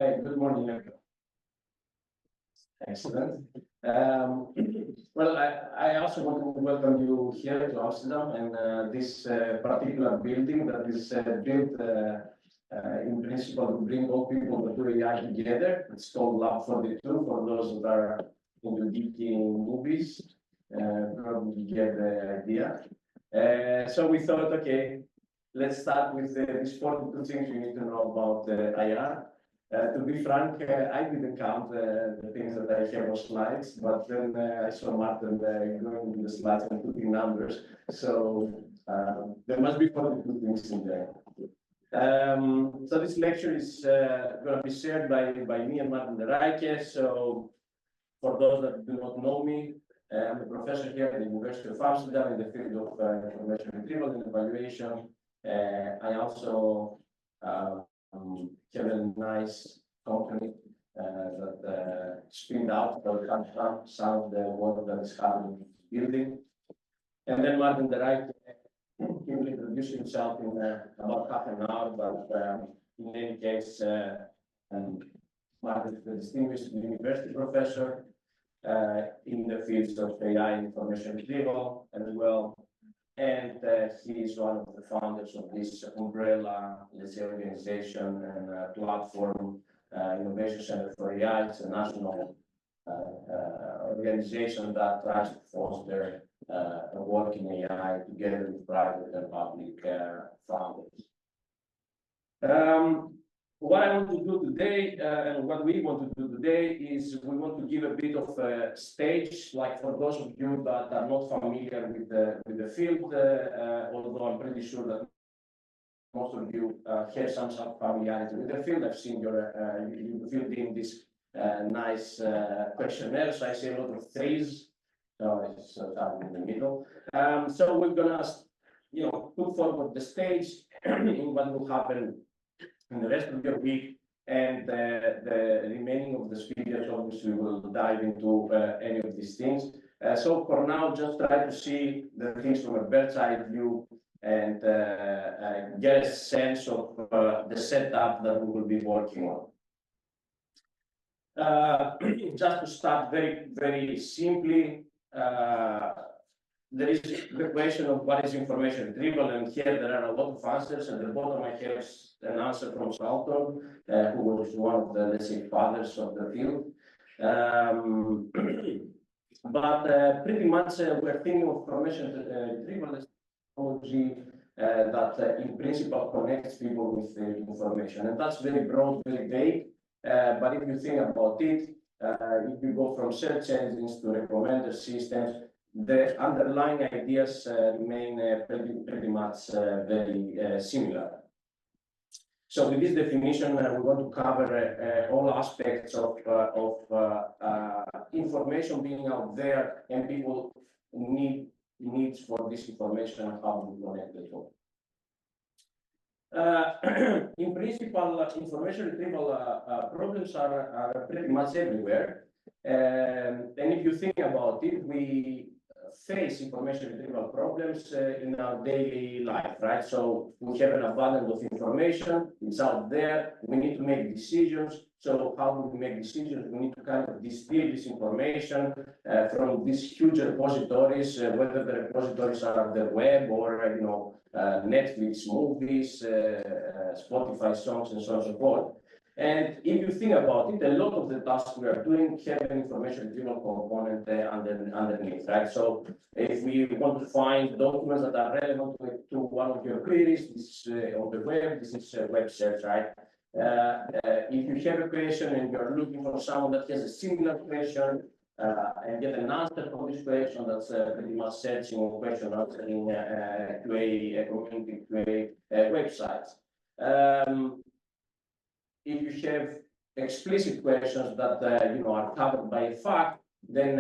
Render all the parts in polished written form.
Hey, good morning, everyone. Excellent. Well, I also want to welcome you here to Amsterdam and this particular building that is built in principle to bring all people that do AI together. It's called Lab 42 for those that are into geeky movies. Probably get the idea. So we thought, okay, let's start with these 42 things you need to know about IR. To be frank, I didn't count the things that I have on slides, but then I saw Maarten going with the slides and putting numbers. So there must be 42 things in there. So this lecture is going to be shared by me and Maarten Rijke. So for those that do not know me, I'm a professor here at the University of Amsterdam in the field of information retrieval and evaluation. I also have a nice company that spinned out or comes from some of the work that is happening in the building. And then Maarten Rijke, he will introduce himself in about half an hour, but in any case, Maarten is a distinguished university professor in the fields of AI information retrieval as well. And he is one of the founders of this umbrella, let's say, organization and platform, Innovation Center for AI. It's a national organization that tries to foster work in AI together with private and public founders. What I want to do today, and what we want to do today, is we want to give a bit of a stage, like for those of you that are not familiar with the field, although I'm pretty sure that most of you have some familiarity with the field. I've seen you filled in this nice questionnaire, so I see a lot of threes, so it's starting in the middle. So we're gonna, put forward the stage in what will happen in the rest of your week, and the remaining of the speakers obviously will dive into any of these things. So for now, just try to see the things from a bird's eye view and get a sense of the setup that we will be working on. Just to start very, very simply, there is the question of what is information retrieval, and here there are a lot of answers. At the bottom, I have an answer from Salton, who was one of the, let's say, fathers of the field. But pretty much we're thinking of information retrieval as technology that in principle connects people with information. And that's very broad, very vague. But if you think about it, if you go from search engines to recommender systems, the underlying ideas remain pretty much very similar. So with this definition, we want to cover all aspects of information being out there and people needs for this information and how we connect it all. In principle, information retrieval problems are pretty much everywhere. And if you think about it, we face information retrieval problems in our daily life, right? So we have an abundance of information, it's out there, we need to make decisions. So how do we make decisions? We need to kind of distill this information from these huge repositories, whether the repositories are the web or Netflix movies, Spotify songs, and so on and so forth. And if you think about it, a lot of the tasks we are doing have an information retrieval component underneath, right? So if we want to find documents that are relevant to one of your queries, this is on the web, this is web search, right? If you have a question and you're looking for someone that has a similar question and get an answer for this question, that's pretty much searching a question answering QA, community QA websites. If you have explicit questions that are covered by a fact, then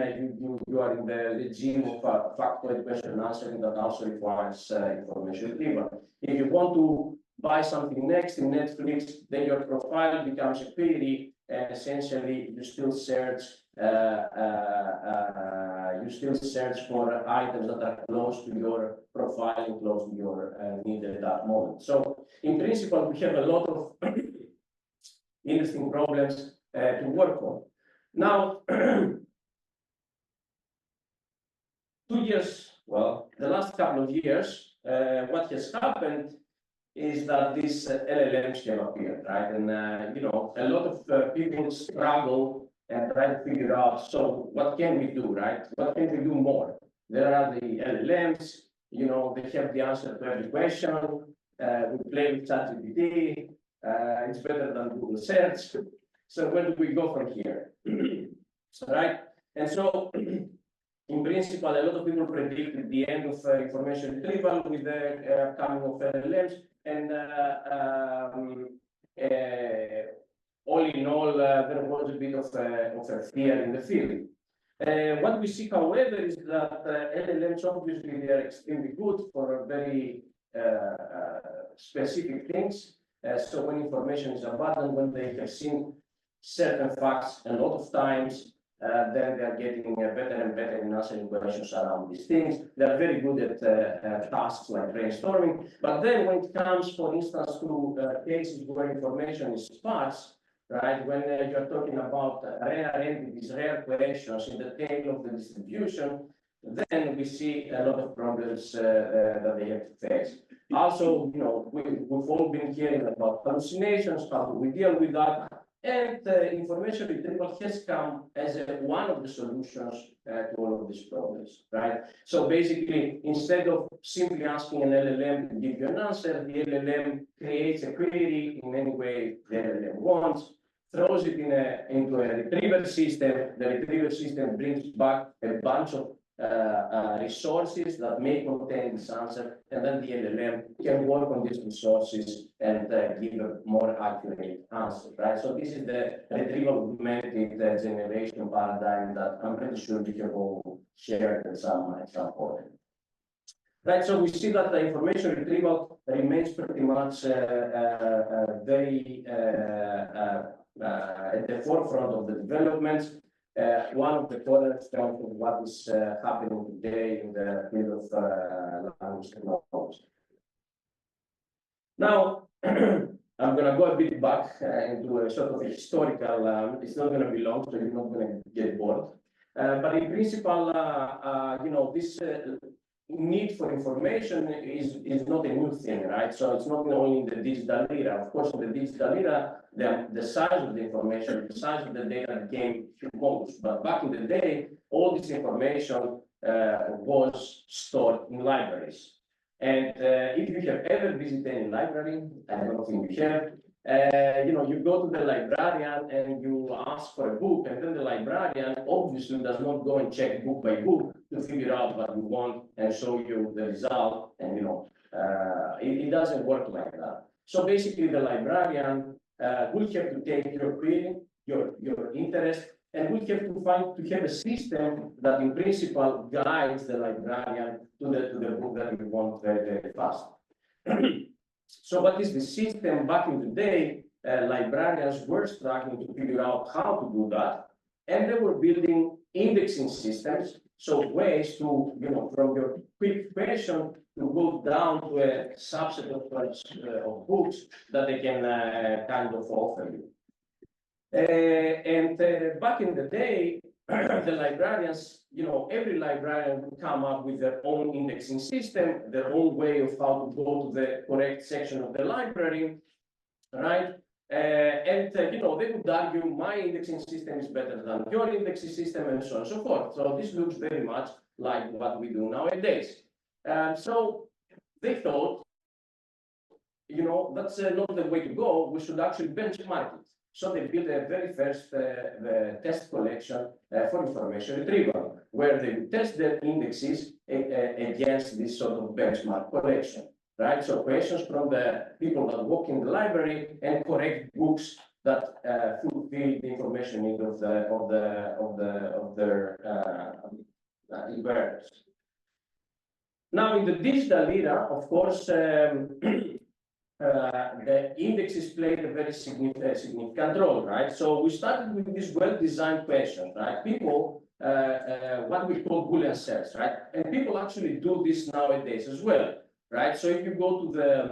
you are in the regime of factoid question answering that also requires information retrieval. If you want to buy something next in Netflix, then your profile becomes a query, and essentially you still search for items that are close to your profile and close to your need at that moment. So in principle, we have a lot of interesting problems to work on. Now, 2 years, well, the last couple of years, what has happened is that these LLMs have appeared, right? And you know, a lot of people struggle and try to figure out, so what can we do, right? What can we do more? There are the LLMs, you know, they have the answer to every question. We play with ChatGPT. It's better than Google search. So where do we go from here? Right? And so, in principle, a lot of people predicted the end of information retrieval with the coming of LLMs. And all in all, there was a bit of a fear in the field. What we see, however, is that LLMs, obviously, they are extremely good for very specific things. So when information is abundant, when they have seen certain facts a lot of times, then they are getting better and better in answering questions around these things. They are very good at tasks like brainstorming. But then when it comes, for instance, to cases where information is sparse, right, when you're talking about rare entities, rare questions in the tail of the distribution, then we see a lot of problems that they have to face. Also, you know, we've all been hearing about hallucinations, how do we deal with that? And information retrieval has come as one of the solutions to all of these problems, right? So basically, instead of simply asking an LLM to give you an answer, the LLM creates a query in any way the LLM wants, throws it into a retrieval system. The retrieval system brings back a bunch of resources that may contain this answer, and then the LLM can work on these resources and give a more accurate answer, right? So this is the retrieval augmented generation paradigm that I'm pretty sure we have all shared at some point. Right, so we see that the information retrieval remains pretty much very at the forefront of the developments. One of the cornerstones of what is happening today in the field of language technology. Now, I'm going to go a bit back into a sort of a historical, it's not going to be long, so you're not going to get bored. But in principle, you know, this need for information is not a new thing, right? So it's not only in the digital era. Of course, in the digital era, the size of the information, the size of the data became humongous. But back in the day, all this information was stored in libraries. And if you have ever visited any library, I don't think you have, you know, you go to the librarian and you ask for a book, and then the librarian obviously does not go and check book by book to figure out what you want and show you the result. And you know, it doesn't work like that. So basically, the librarian will have to take your query, your interest, and we have to have a system that, in principle, guides the librarian to the book that we want very, very fast. So what is the system? Back in the day, librarians were struggling to figure out how to do that, and they were building indexing systems, so ways to, you know, from your quick question to go down to a subset of books that they can kind of offer you. Back in the day, the librarians, you know, every librarian would come up with their own indexing system, their own way of how to go to the correct section of the library, right? You know, they would argue my indexing system is better than your indexing system, and so on and so forth. So this looks very much like what we do nowadays. So they thought, you know, that's not the way to go. We should actually benchmark it. So they built a very first test collection for information retrieval, where they would test their indexes against this sort of benchmark collection, right? So questions from the people that walk in the library and correct books that fulfill the information need of their inventors. Now, in the digital era, of course, the indexes played a very significant role, right? So we started with these well-designed questions, right? People, what we call Boolean search, right? And people actually do this nowadays as well, right? So if you go to the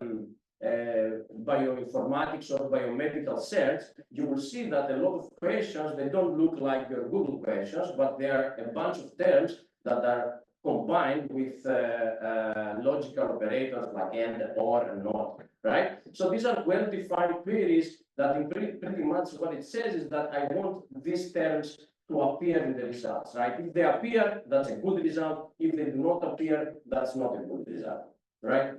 bioinformatics or biomedical search, you will see that a lot of questions, they don't look like your Google questions, but they are a bunch of terms that are combined with logical operators like and, or, and not, right? So these are well-defined queries that in pretty much what it says is that I want these terms to appear in the results, right? If they appear, that's a good result. If they do not appear, that's not a good result, right?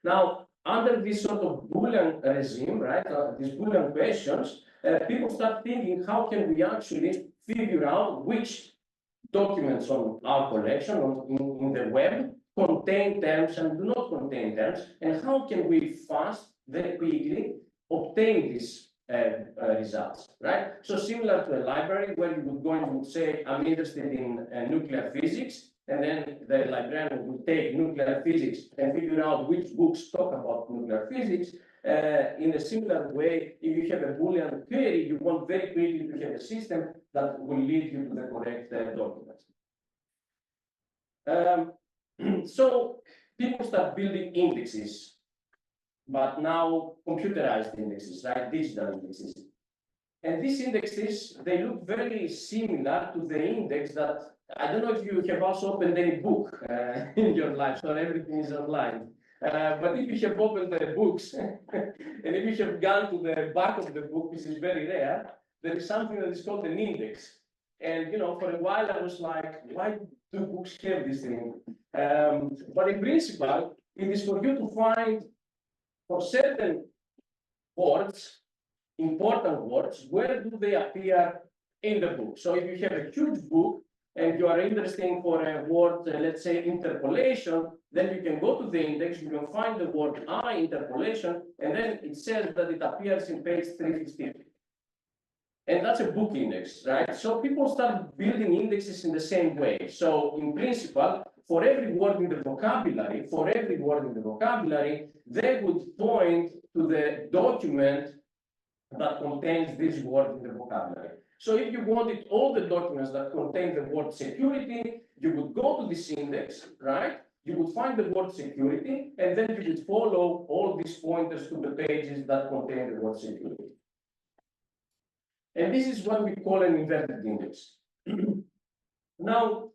Now, under this sort of Boolean regime, right, these Boolean questions, people start thinking, how can we actually figure out which documents on our collection in the web contain terms and do not contain terms, and how can we fast, very quickly obtain these results, right? So similar to a library where you would go and would say, I'm interested in nuclear physics, and then the librarian would take nuclear physics and figure out which books talk about nuclear physics. In a similar way, if you have a Boolean query, you want very quickly to have a system that will lead you to the correct documents. So people start building indexes, but now computerized indexes, right? Digital indexes. And these indexes, they look very similar to the index that, I don't know if you have also opened any book in your life, so everything is online. But if you have opened the books, and if you have gone to the back of the book, which is very rare, there is something that is called an index. And for a while I was like, why do books have this thing? But in principle, it is for you to find for certain words, important words, where do they appear in the book? So if you have a huge book and you are interested for a word, let's say interpolation, then you can go to the index, you can find the word I, interpolation, and then it says that it appears in page 315. And that's a book index, right? So people start building indexes in the same way. So in principle, for every word in the vocabulary, they would point to the document that contains this word in the vocabulary. So if you wanted all the documents that contain the word security, you would go to this index, right? You would find the word security, and then you would follow all these pointers to the pages that contain the word security. And this is what we call an inverted index. Now,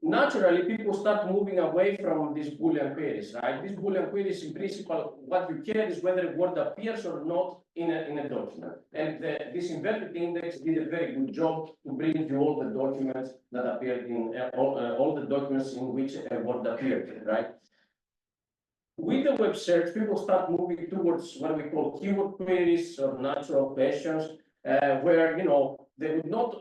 naturally, people start moving away from these Boolean queries, right? These Boolean queries, in principle, what you care is whether a word appears or not in a document. And this inverted index did a very good job to bring you all the documents that appeared in all the documents in which a word appeared, right? With the web search, people start moving towards what we call keyword queries or natural questions, where they would not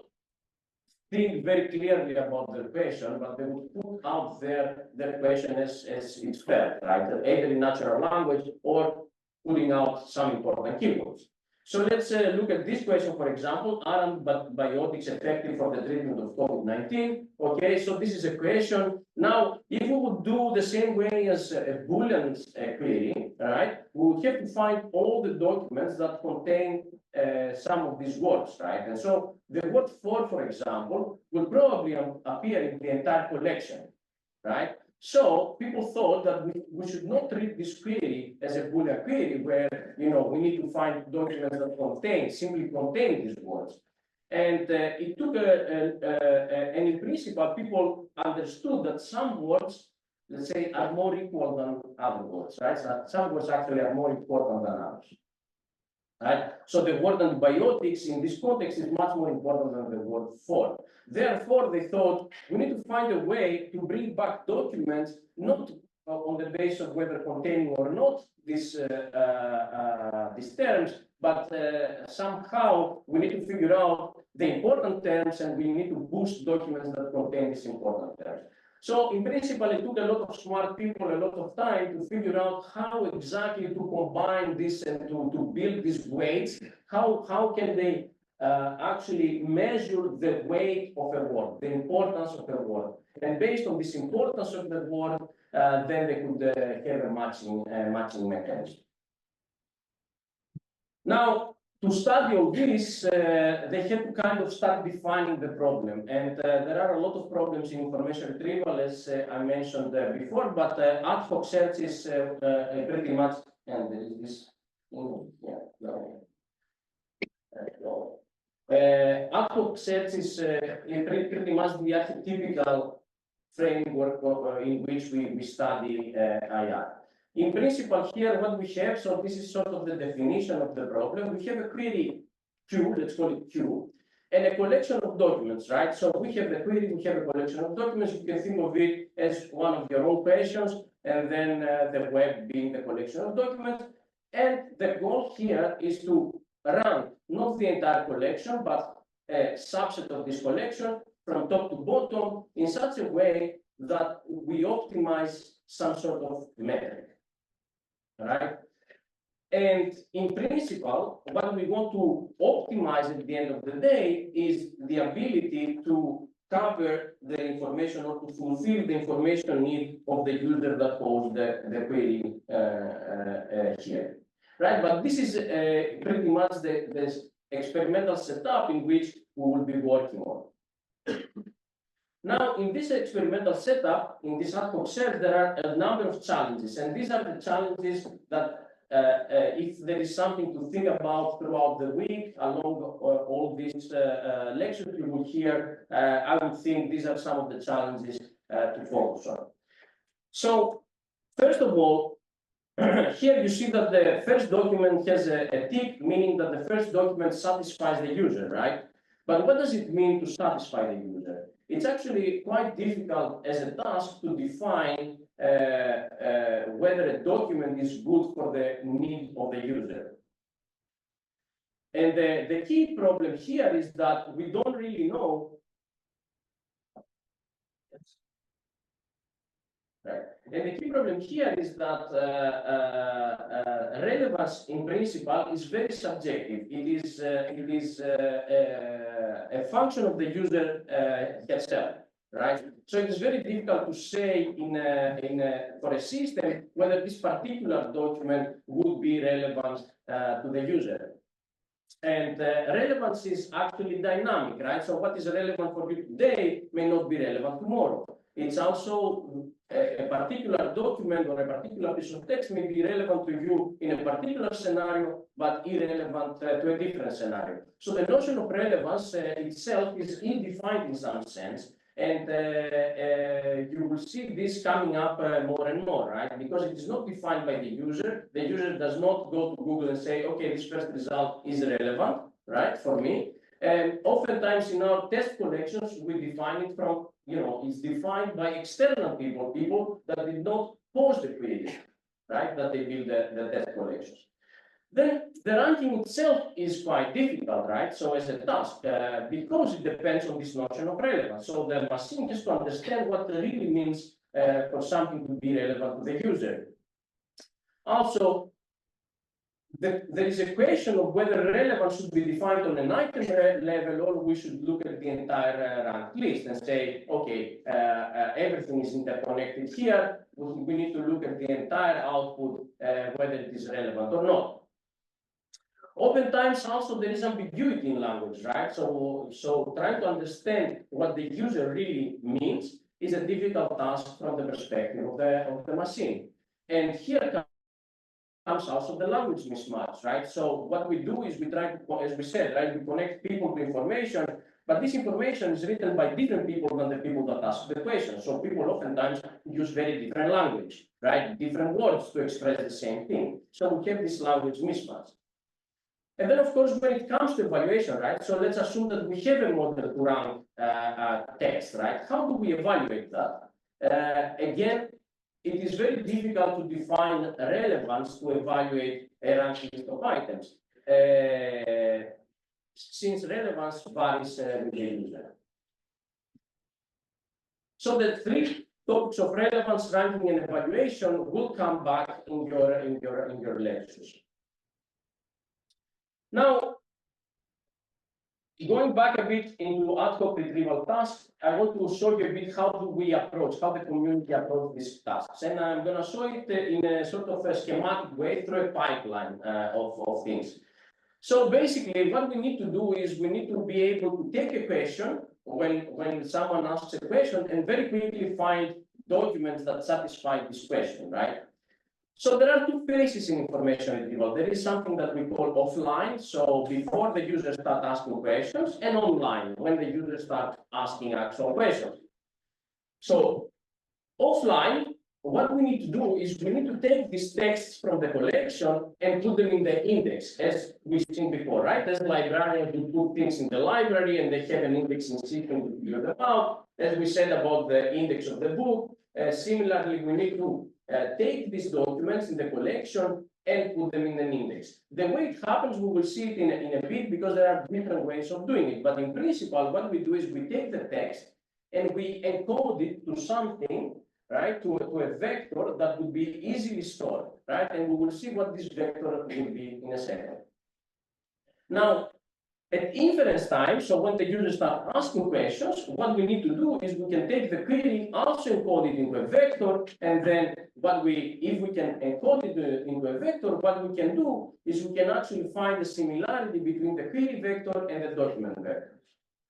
think very clearly about their question, but they would put out their question as it's fair, right? Either in natural language or putting out some important keywords. So let's look at this question, for example, are antibiotics effective for the treatment of COVID-19? Okay, so this is a question. Now, if we would do the same way as a Boolean query, right, we would have to find all the documents that contain some of these words, right? And so the word for example, will probably appear in the entire collection, right? So people thought that we should not treat this query as a Boolean query where we need to find documents that simply contain these words. And it took and in principle, people understood that some words, let's say, are more equal than other words, right? So some words actually are more important than others. Right? So the word antibiotics in this context is much more important than the word for. Therefore, they thought we need to find a way to bring back documents not on the basis of whether containing or not these terms, but somehow we need to figure out the important terms and we need to boost documents that contain these important terms. So in principle, it took a lot of smart people a lot of time to figure out how exactly to combine this and to build these weights. How can they actually measure the weight of a word, the importance of a word. And based on this importance of the word, then they could have a matching mechanism. Now, to study all this, they had to kind of start defining the problem. And there are a lot of problems in information retrieval, as I mentioned before, but ad hoc search is pretty much and there is this, yeah, no. Ad hoc search is pretty much the archetypical framework in which we study IR. In principle, here what we have, so this is sort of the definition of the problem. We have a query queue, let's call it queue, and a collection of documents, right? So we have the query, we have a collection of documents. You can think of it as one of your own questions, and then the web being the collection of documents. And the goal here is to run not the entire collection, but a subset of this collection from top to bottom in such a way that we optimize some sort of metric, right? And in principle, what we want to optimize at the end of the day is the ability to cover the information or to fulfill the information need of the user that posed the query here, right? But this is pretty much the experimental setup in which we will be working on. Now, in this experimental setup, in this ad hoc search, there are a number of challenges, and these are the challenges that if there is something to think about throughout the week, along all these lectures you will hear, I would think these are some of the challenges to focus on. So, first of all, here you see that the first document has a tick, meaning that the first document satisfies the user, right? But what does it mean to satisfy the user? It's actually quite difficult as a task to define whether a document is good for the need of the user. And the key problem here is that we don't really know. Right. And the key problem here is that relevance in principle is very subjective. It is a function of the user herself, right? So it is very difficult to say for a system whether this particular document would be relevant to the user. And relevance is actually dynamic, right? So what is relevant for you today may not be relevant tomorrow. It's also a particular document or a particular piece of text may be relevant to you in a particular scenario, but irrelevant to a different scenario. So the notion of relevance itself is ill-defined in some sense, and you will see this coming up more and more, right? Because it is not defined by the user. The user does not go to Google and say, okay, this first result is relevant, right, for me. And oftentimes in our test collections, we define it from, it's defined by external people that did not pose the query, right, that they build the test collections. Then the ranking itself is quite difficult, right? So as a task, because it depends on this notion of relevance. So the machine has to understand what it really means for something to be relevant to the user. Also, there is a question of whether relevance should be defined on an item level or we should look at the entire ranked list and say, okay, everything is interconnected here. We need to look at the entire output, whether it is relevant or not. Oftentimes, also, there is ambiguity in language, right? So trying to understand what the user really means is a difficult task from the perspective of the machine. And here comes also the language mismatch, right? So what we do is we try to, as we said, right, we connect people to information, but this information is written by different people than the people that ask the question. So people oftentimes use very different language, right? Different words to express the same thing. So we have this language mismatch. And then, of course, when it comes to evaluation, right? So let's assume that we have a model to run text, right? How do we evaluate that? Again, it is very difficult to define relevance to evaluate a ranked list of items, since relevance varies with the user. So the three topics of relevance, ranking, and evaluation will come back in your lectures. Now, going back a bit into ad hoc retrieval tasks, I want to show you a bit how the community approach these tasks. And I'm going to show it in a sort of a schematic way through a pipeline of things. So basically, what we need to do is we need to be able to take a question when someone asks a question and very quickly find documents that satisfy this question, right? So there are two phases in information retrieval. There is something that we call offline, so before the user starts asking questions, and online, when the user starts asking actual questions. So offline, what we need to do is we need to take these texts from the collection and put them in the index, as we've seen before, right? As librarians, we put things in the library and they have an indexing system to figure them out. As we said about the index of the book, similarly, we need to take these documents in the collection and put them in an index. The way it happens, we will see it in a bit because there are different ways of doing it. But in principle, what we do is we take the text and we encode it to something, right, to a vector that would be easily stored, right? And we will see what this vector will be in a second. Now, at inference time, so when the user starts asking questions, what we need to do is we can take the query, also encode it into a vector, and then if we can encode it into a vector, what we can do is we can actually find the similarity between the query vector and the document vector.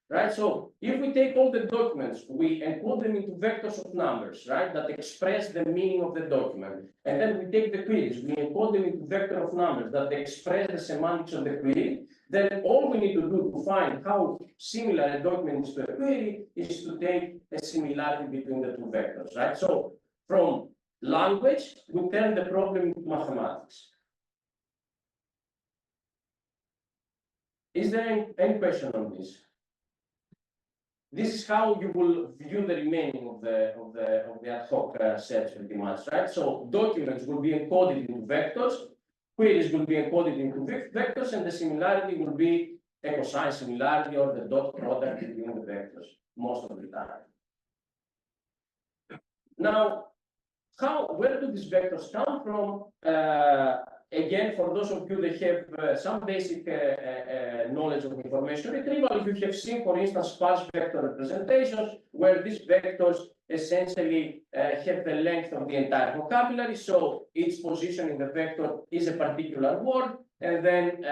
Right, so if we take all the documents, we encode them into vectors of numbers, right, that express the meaning of the document. And then we take the queries, we encode them into vector of numbers that express the semantics of the query. Then all we need to do to find how similar a document is to a query is to take a similarity between the two vectors, right? So from language, we turn the problem into mathematics. Is there any question on this? This is how you will view the remaining of the ad hoc search pretty much, right? So documents will be encoded into vectors, queries will be encoded into vectors, and the similarity will be a cosine similarity or the dot product between the vectors most of the time. Now, where do these vectors come from? Again, for those of you that have some basic knowledge of information retrieval, you have seen, for instance, sparse vector representations, where these vectors essentially have the length of the entire vocabulary. So each position in the vector is a particular word, and then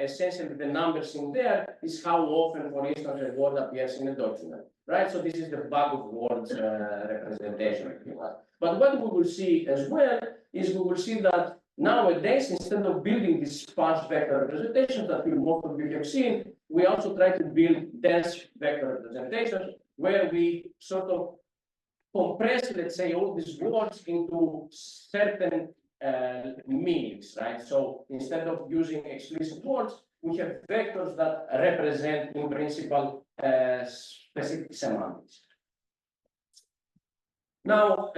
essentially the numbers in there is how often, for instance, a word appears in a document, right? So this is the bag of words representation, if you want. But what we will see as well is we will see that nowadays, instead of building these sparse vector representations that most of you have seen, we also try to build dense vector representations where we sort of compress, let's say, all these words into certain meanings, right? So instead of using explicit words, we have vectors that represent, in principle, specific semantics. Now,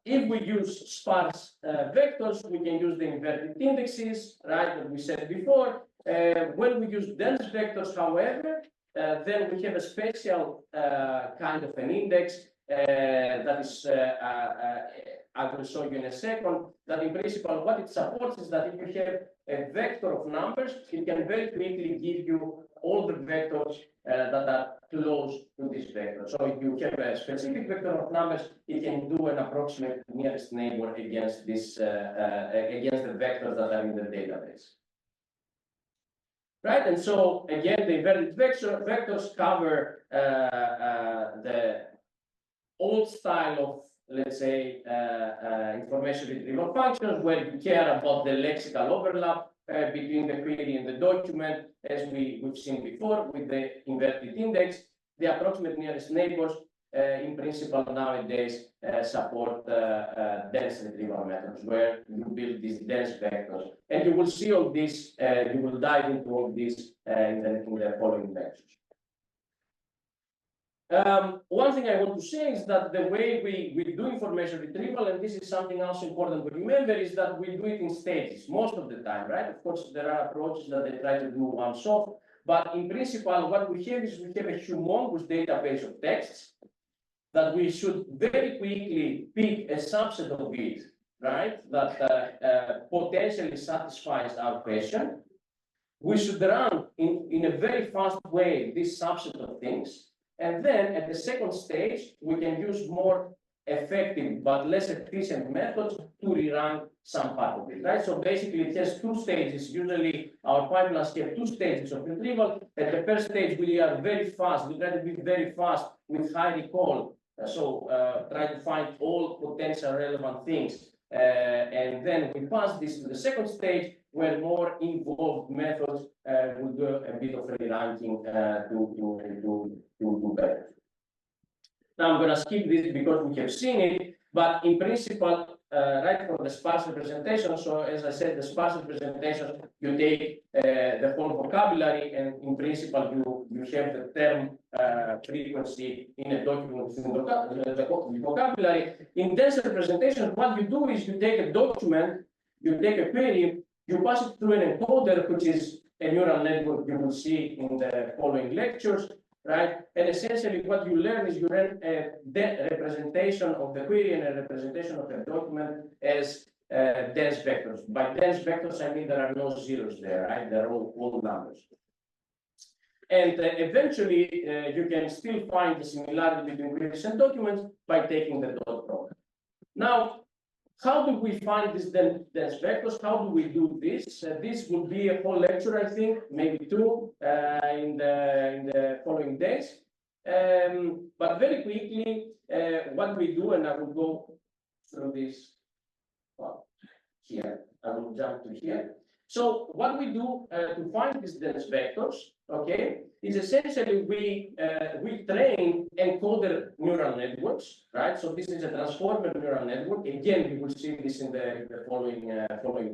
if we use sparse vectors, we can use the inverted indexes, right, that we said before. When we use dense vectors, however, then we have a special kind of an index that is, I will show you in a second, that in principle, what it supports is that if you have a vector of numbers, it can very quickly give you all the vectors that are close to this vector. So if you have a specific vector of numbers, it can do an approximate nearest neighbor against this against the vectors that are in the database. Right, and so again, the inverted vectors cover the old style of, let's say, information retrieval functions, where you care about the lexical overlap between the query and the document, as we've seen before with the inverted index. The approximate nearest neighbors, in principle, nowadays support dense retrieval methods, where you build these dense vectors. And you will see all this, you will dive into all this in the following lectures. One thing I want to say is that the way we do information retrieval, and this is something else important to remember, is that we do it in stages most of the time, right? Of course, there are approaches that they try to do once off, but in principle, what we have is we have a humongous database of texts that we should very quickly pick a subset of it, right? That potentially satisfies our question. We should run in a very fast way this subset of things. And then at the second stage, we can use more effective but less efficient methods to rerun some part of it, right? So basically it has two stages. Usually our pipelines have two stages of retrieval. At the first stage, we are very fast. We try to be very fast with high recall. So try to find all potential relevant things And then we pass this to the second stage, where more involved methods will do a bit of re-ranking to do better. Now I'm going to skip this because we have seen it, but in principle, right from the sparse representation, so as I said, the sparse representation, you take the whole vocabulary, and in principle, you have the term frequency in a document within the vocabulary. In dense representation, what you do is you take a document, you take a query, you pass it through an encoder, which is a neural network you will see in the following lectures, right? And essentially what you learn is you learn a representation of the query and a representation of the document as dense vectors. By dense vectors, I mean there are no zeros there, right? They're all numbers. And eventually, you can still find the similarity between queries and documents by taking the dot product. Now, how do we find these dense vectors? How do we do this? This will be a whole lecture, I think, maybe two in the following days. But very quickly, what we do, and I will go through this here. I will jump to here. So what we do to find these dense vectors, okay, is essentially we train encoder neural networks, right? So this is a transformer neural network. Again, we will see this in the following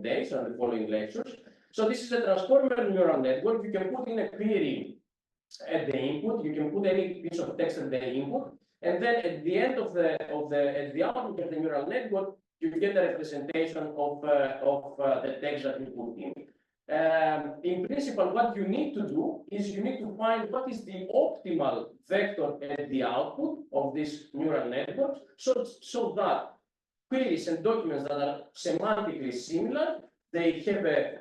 days or the following lectures. So this is a transformer neural network. You can put in a query at the input. You can put any piece of text at the input, and then at the end of the output of the neural network, you get a representation of the text that you put in. In principle, what you need to do is you need to find what is the optimal vector at the output of this neural network, so that queries and documents that are semantically similar, they have a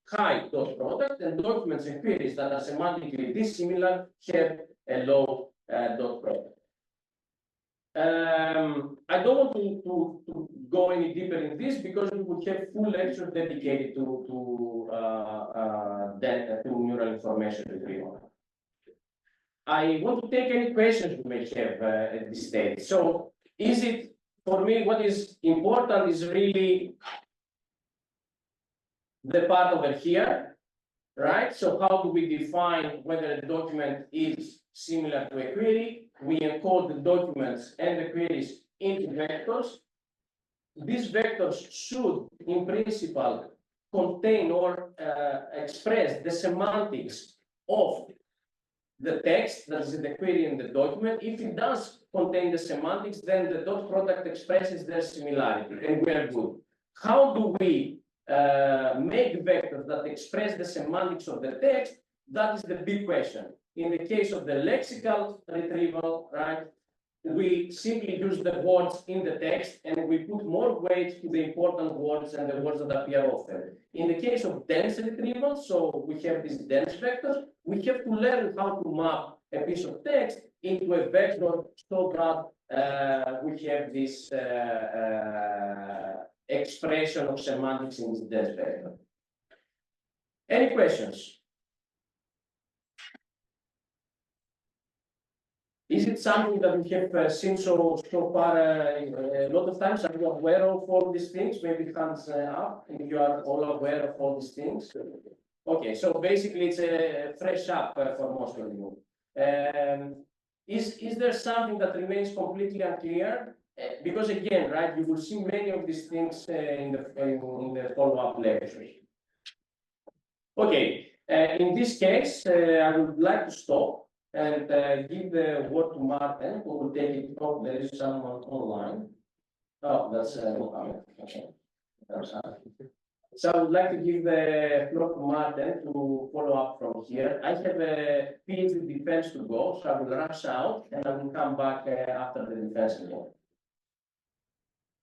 high dot product, and documents and queries that are semantically dissimilar have a low dot product. I don't want to go any deeper in this because we will have full lecture dedicated to neural information retrieval. I want to take any questions we may have at this stage. So, is it for me? What is important is really the part over here, right? So, how do we define whether a document is similar to a query? We encode the documents and the queries into vectors. These vectors should, in principle, contain or express the semantics of the text, that is the query and the document. If it does contain the semantics, then the dot product expresses their similarity, and we are good. How do we make vectors that express the semantics of the text? That is the big question. In the case of the lexical retrieval, right, we simply use the words in the text and we put more weight to the important words and the words that appear often. In the case of dense retrieval, so we have these dense vectors, we have to learn how to map a piece of text into a vector so that we have this expression of semantics in this dense vector. Any questions? Is it something that we have seen so far a lot of times? Are you aware of all these things? Maybe hands up if you are all aware of all these things. Okay, so basically it's a fresh up for most of you. Is there something that remains completely unclear? Because again, right, you will see many of these things in the follow-up lectures. Okay, in this case, I would like to stop and give the word to Maarten, who will take it from. There is someone online. Oh, that's Mohammed. Okay. So I would like to give the floor to Maarten to follow up from here. I have a PhD defense to go, so I will rush out and I will come back after the defense again.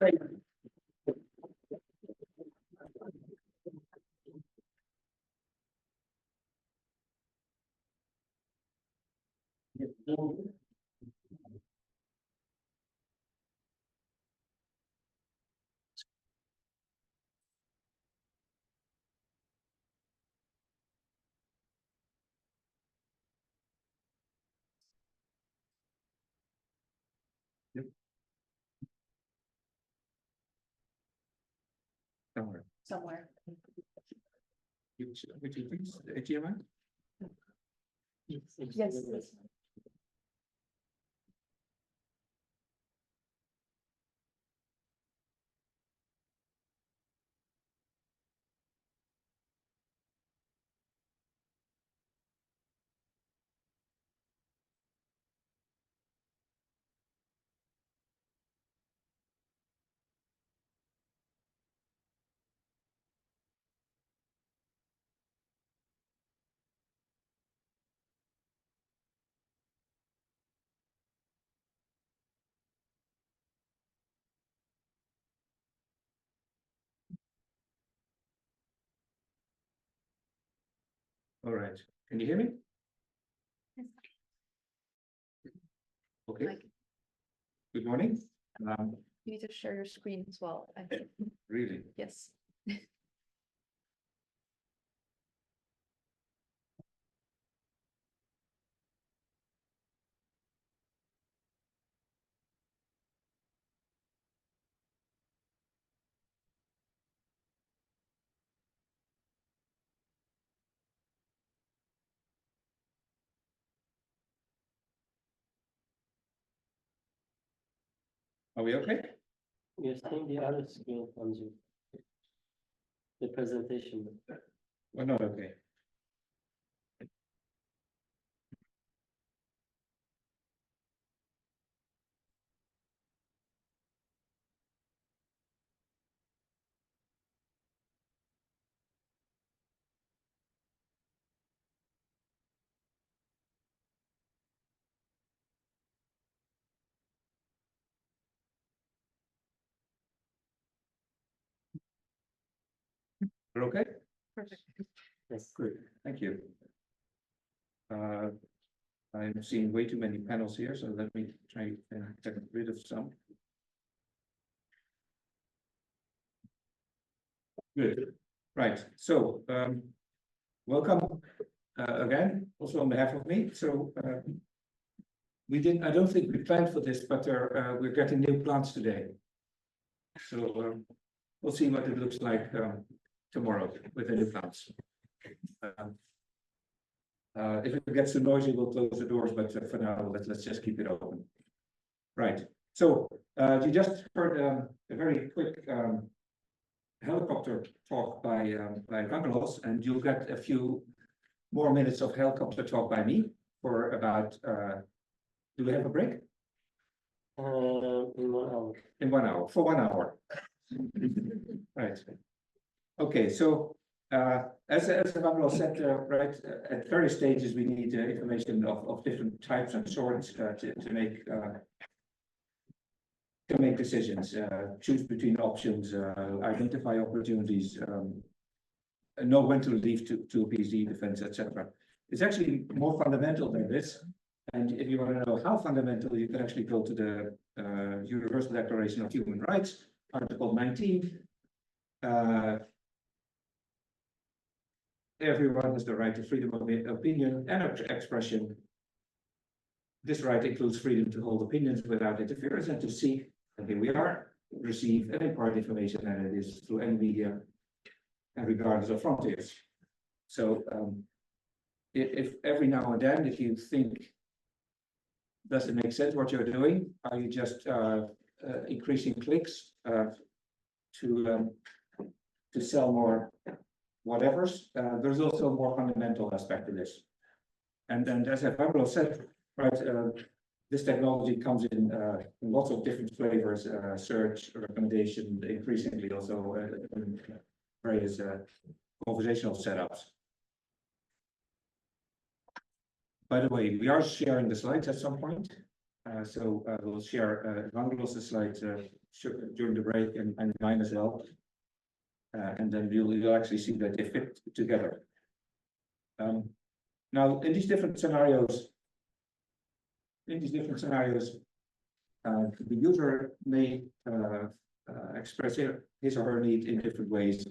Thank you. somewhere. Which you think, HDMI? Yes. All right, can you hear me? Okay, Like, good morning. you need to share your screen as well. I think. Really? Yes. Are we okay? You're seeing the other screen on Zoom. The presentation. We're not okay. We're okay? Perfect. Yes. Good, thank you. I'm seeing way too many panels here, so let me try and get rid of some. Good, right, so welcome again, also on behalf of me. So I don't think we planned for this, but we're getting new plants today. So we'll see what it looks like tomorrow with the new plants. If it gets too noisy, we'll close the doors, but for now, let's just keep it open. Right, so you just heard a very quick helicopter talk by Evangelos, and you'll get a few more minutes of helicopter talk by me for about, do we have a break? In 1 hour. In 1 hour, for 1 hour. Right. Okay, so as Evangelos said, right, at various stages we need information of different types and sorts to make decisions, choose between options, identify opportunities, know when to leave to appease the defense, etc. It's actually more fundamental than this. And if you want to know how fundamental, you can actually go to the Universal Declaration of Human Rights, Article 19. Everyone has the right to freedom of opinion and expression. This right includes freedom to hold opinions without interference and to seek, and here we are, receive and impart information, and it is through any media and regardless of frontiers. So if every now and then, if you think, does it make sense what you're doing? Are you just increasing clicks to sell more whatevers? There's also a more fundamental aspect to this. And as Evangelos said, right, this technology comes in lots of different flavors, search, recommendation, increasingly also in various conversational setups. By the way, we are sharing the slides at some point. So we'll share Evangelos' slides during the break and mine as well. And then you'll actually see that they fit together. Now, in these different scenarios, the user may express his or her need in different ways.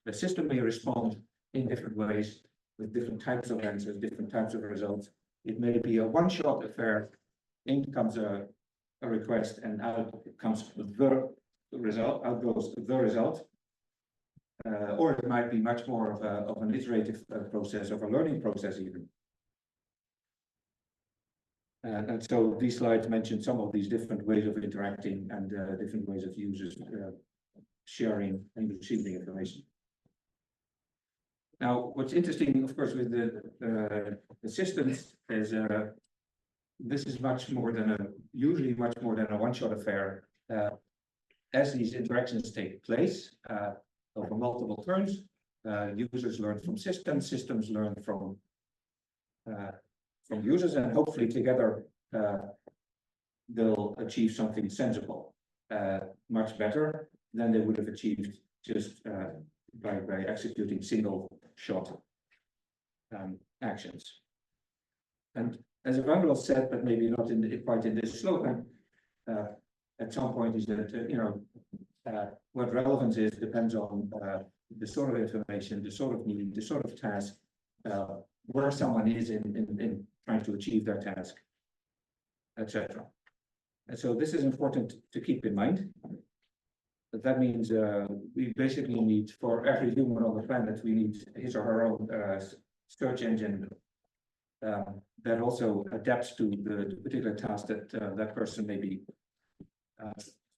The system may respond in different ways with different types of answers, different types of results. It may be a one-shot affair. In comes a request, and out comes the result. Out goes the result. or it might be much more of an iterative process, of a learning process even. And so these slides mention some of these different ways of interacting and different ways of users sharing and receiving information. Now, what's interesting, of course, with the systems is this is usually much more than a one-shot affair. As these interactions take place over multiple turns, users learn from systems, systems learn from users, and hopefully together they'll achieve something sensible, much better than they would have achieved just by executing single shot actions. And as Evangelos said, but maybe not quite in this slogan, at some point is that what relevance is depends on the sort of information, the sort of need, the sort of task, where someone is in trying to achieve their task, etc. And so this is important to keep in mind. But that means we basically need, for every human on the planet, we need his or her own search engine that also adapts to the particular task that that person may be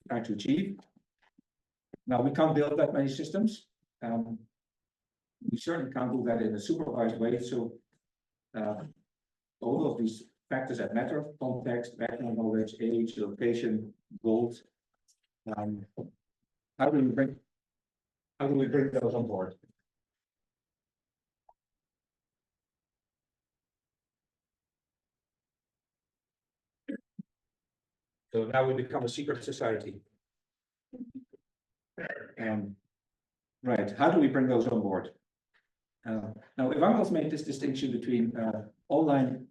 trying to achieve. Now, we can't build that many systems. We certainly can't do that in a supervised way. So all of these factors that matter, context, background knowledge, age, location, goals, how do we bring those on board? So now we become a secret society. Right, how do we bring those on board? Now, Evangelos made this distinction between online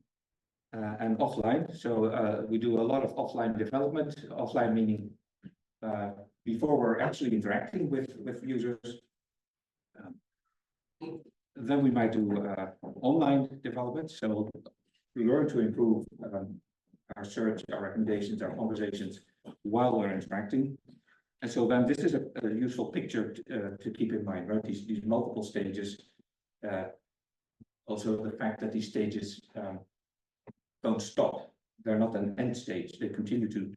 and offline. So we do a lot of offline development, offline meaning before we're actually interacting with users. Then we might do online development. So we learn to improve our search, our recommendations, our conversations while we're interacting. And so then this is a useful picture to keep in mind, right? These multiple stages. Also the fact that these stages don't stop. They're not an end stage. They continue to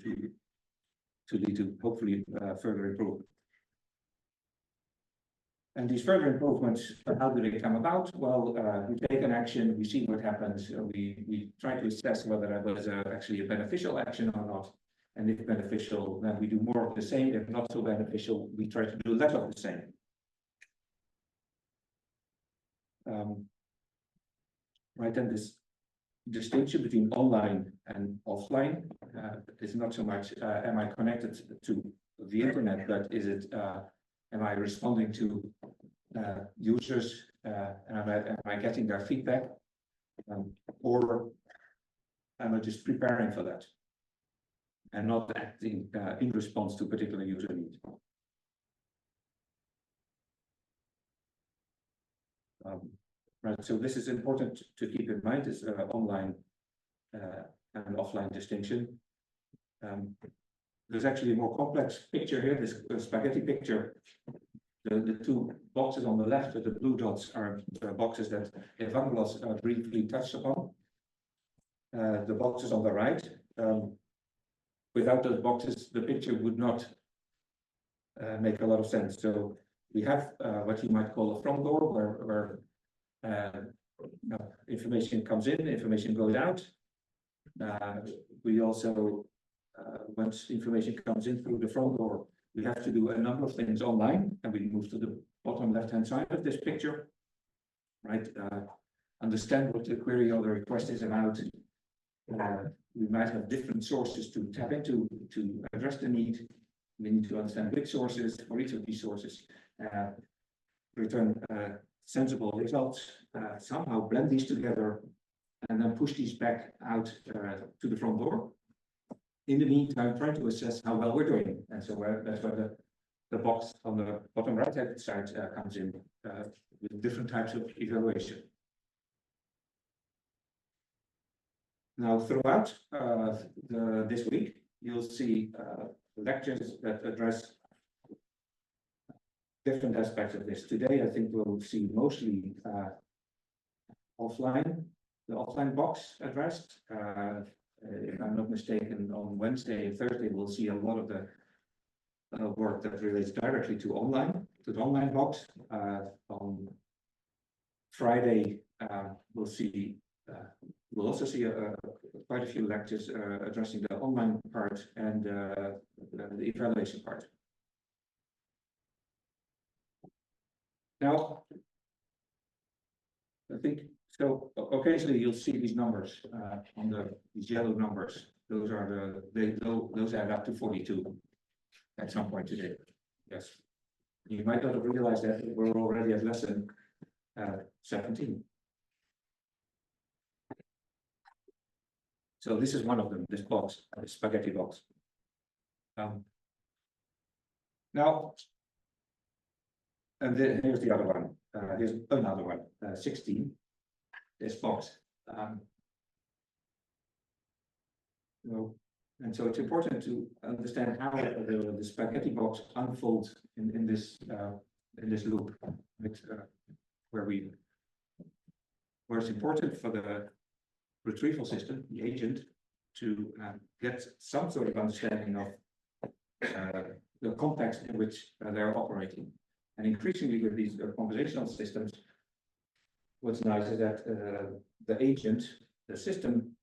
lead to hopefully further improvement. And these further improvements, how do they come about? Well, we take an action, we see what happens, we try to assess whether that was actually a beneficial action or not. And if beneficial, then we do more of the same. If not so beneficial, we try to do less of the same. Right, and this distinction between online and offline is not so much am I connected to the internet, but is it am I responding to users and am I getting their feedback, or am I just preparing for that and not acting in response to particular user needs? Right, so this is important to keep in mind, this online and offline distinction. There's actually a more complex picture here, this spaghetti picture. The two boxes on the left with the blue dots are boxes that Evangelos briefly touched upon. The boxes on the right, without those boxes, the picture would not make a lot of sense. So we have what you might call a front door where information comes in, information goes out. We also, once information comes in through the front door, we have to do a number of things online, and we move to the bottom left-hand side of this picture, right? Understand what the query or the request is about. We might have different sources to tap into to address the need. We need to understand which sources for each of these sources, return sensible results, somehow blend these together, and then push these back out to the front door. In the meantime, try to assess how well we're doing. And so that's where the box on the bottom right-hand side comes in with different types of evaluation. Now, throughout this week, you'll see lectures that address different aspects of this. Today, I think we'll see mostly offline, the offline box addressed. If I'm not mistaken, on Wednesday and Thursday, we'll see a lot of the work that relates directly to the online box. On Friday, we'll also see quite a few lectures addressing the online part and the evaluation part. Now, I think so. Occasionally, you'll see these numbers on these yellow numbers. Those are those add up to 42 at some point today. Yes, you might not have realized that we're already at lesson 17. So this is one of them. This box, the spaghetti box. Now, and then here's the other one. Here's another one, 16. This box. And so it's important to understand how the spaghetti box unfolds in this loop, where it's important for the retrieval system, the agent, to get some sort of understanding of the context in which they're operating. And increasingly with these conversational systems, what's nice is that the agent, the system,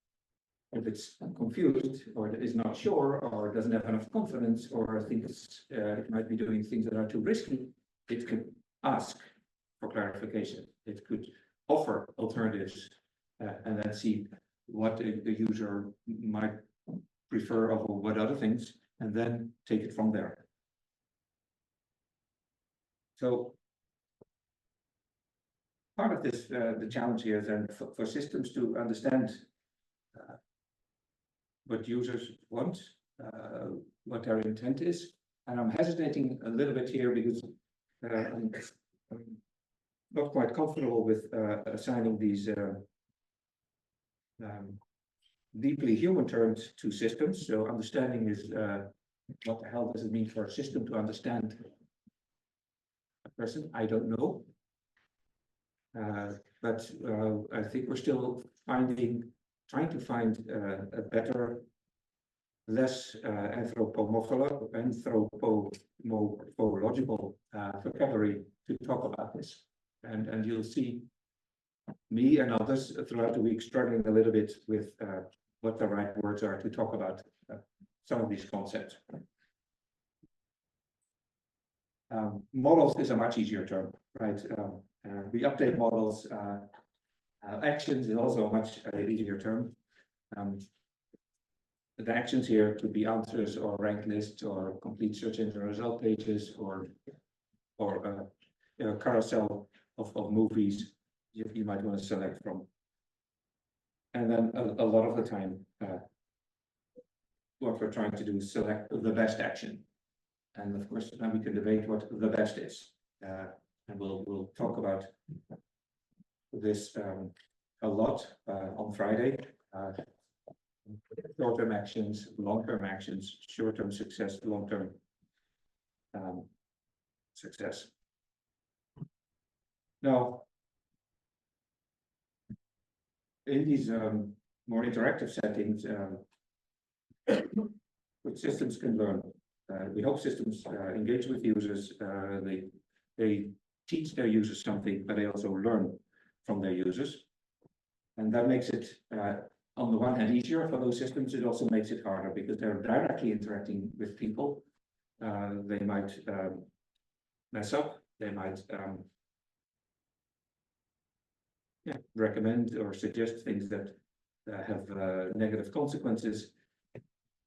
if it's confused or is not sure or doesn't have enough confidence or thinks it might be doing things that are too risky, it could ask for clarification. It could offer alternatives and then see what the user might prefer over what other things, and then take it from there. So part of this, the challenge here is then for systems to understand what users want, what their intent is. And I'm hesitating a little bit here because I'm not quite comfortable with assigning these deeply human terms to systems. So understanding is what the hell does it mean for a system to understand a person? I don't know. But I think we're still trying to find a better, less anthropological vocabulary to talk about this. And you'll see me and others throughout the week struggling a little bit with what the right words are to talk about some of these concepts. Models is a much easier term, right? We update models. Actions is also a much easier term. The actions here could be answers or ranked lists or complete search engine result pages or a carousel of movies you might want to select from. And then a lot of the time, what we're trying to do is select the best action. And of course, then we can debate what the best is. And we'll talk about this a lot on Friday. Short-term actions, long-term actions, short-term success, long-term success. Now, in these more interactive settings, which systems can learn. We hope systems engage with users. They teach their users something, but they also learn from their users. And that makes it, on the one hand, easier for those systems. It also makes it harder because they're directly interacting with people. They might mess up. They might recommend or suggest things that have negative consequences.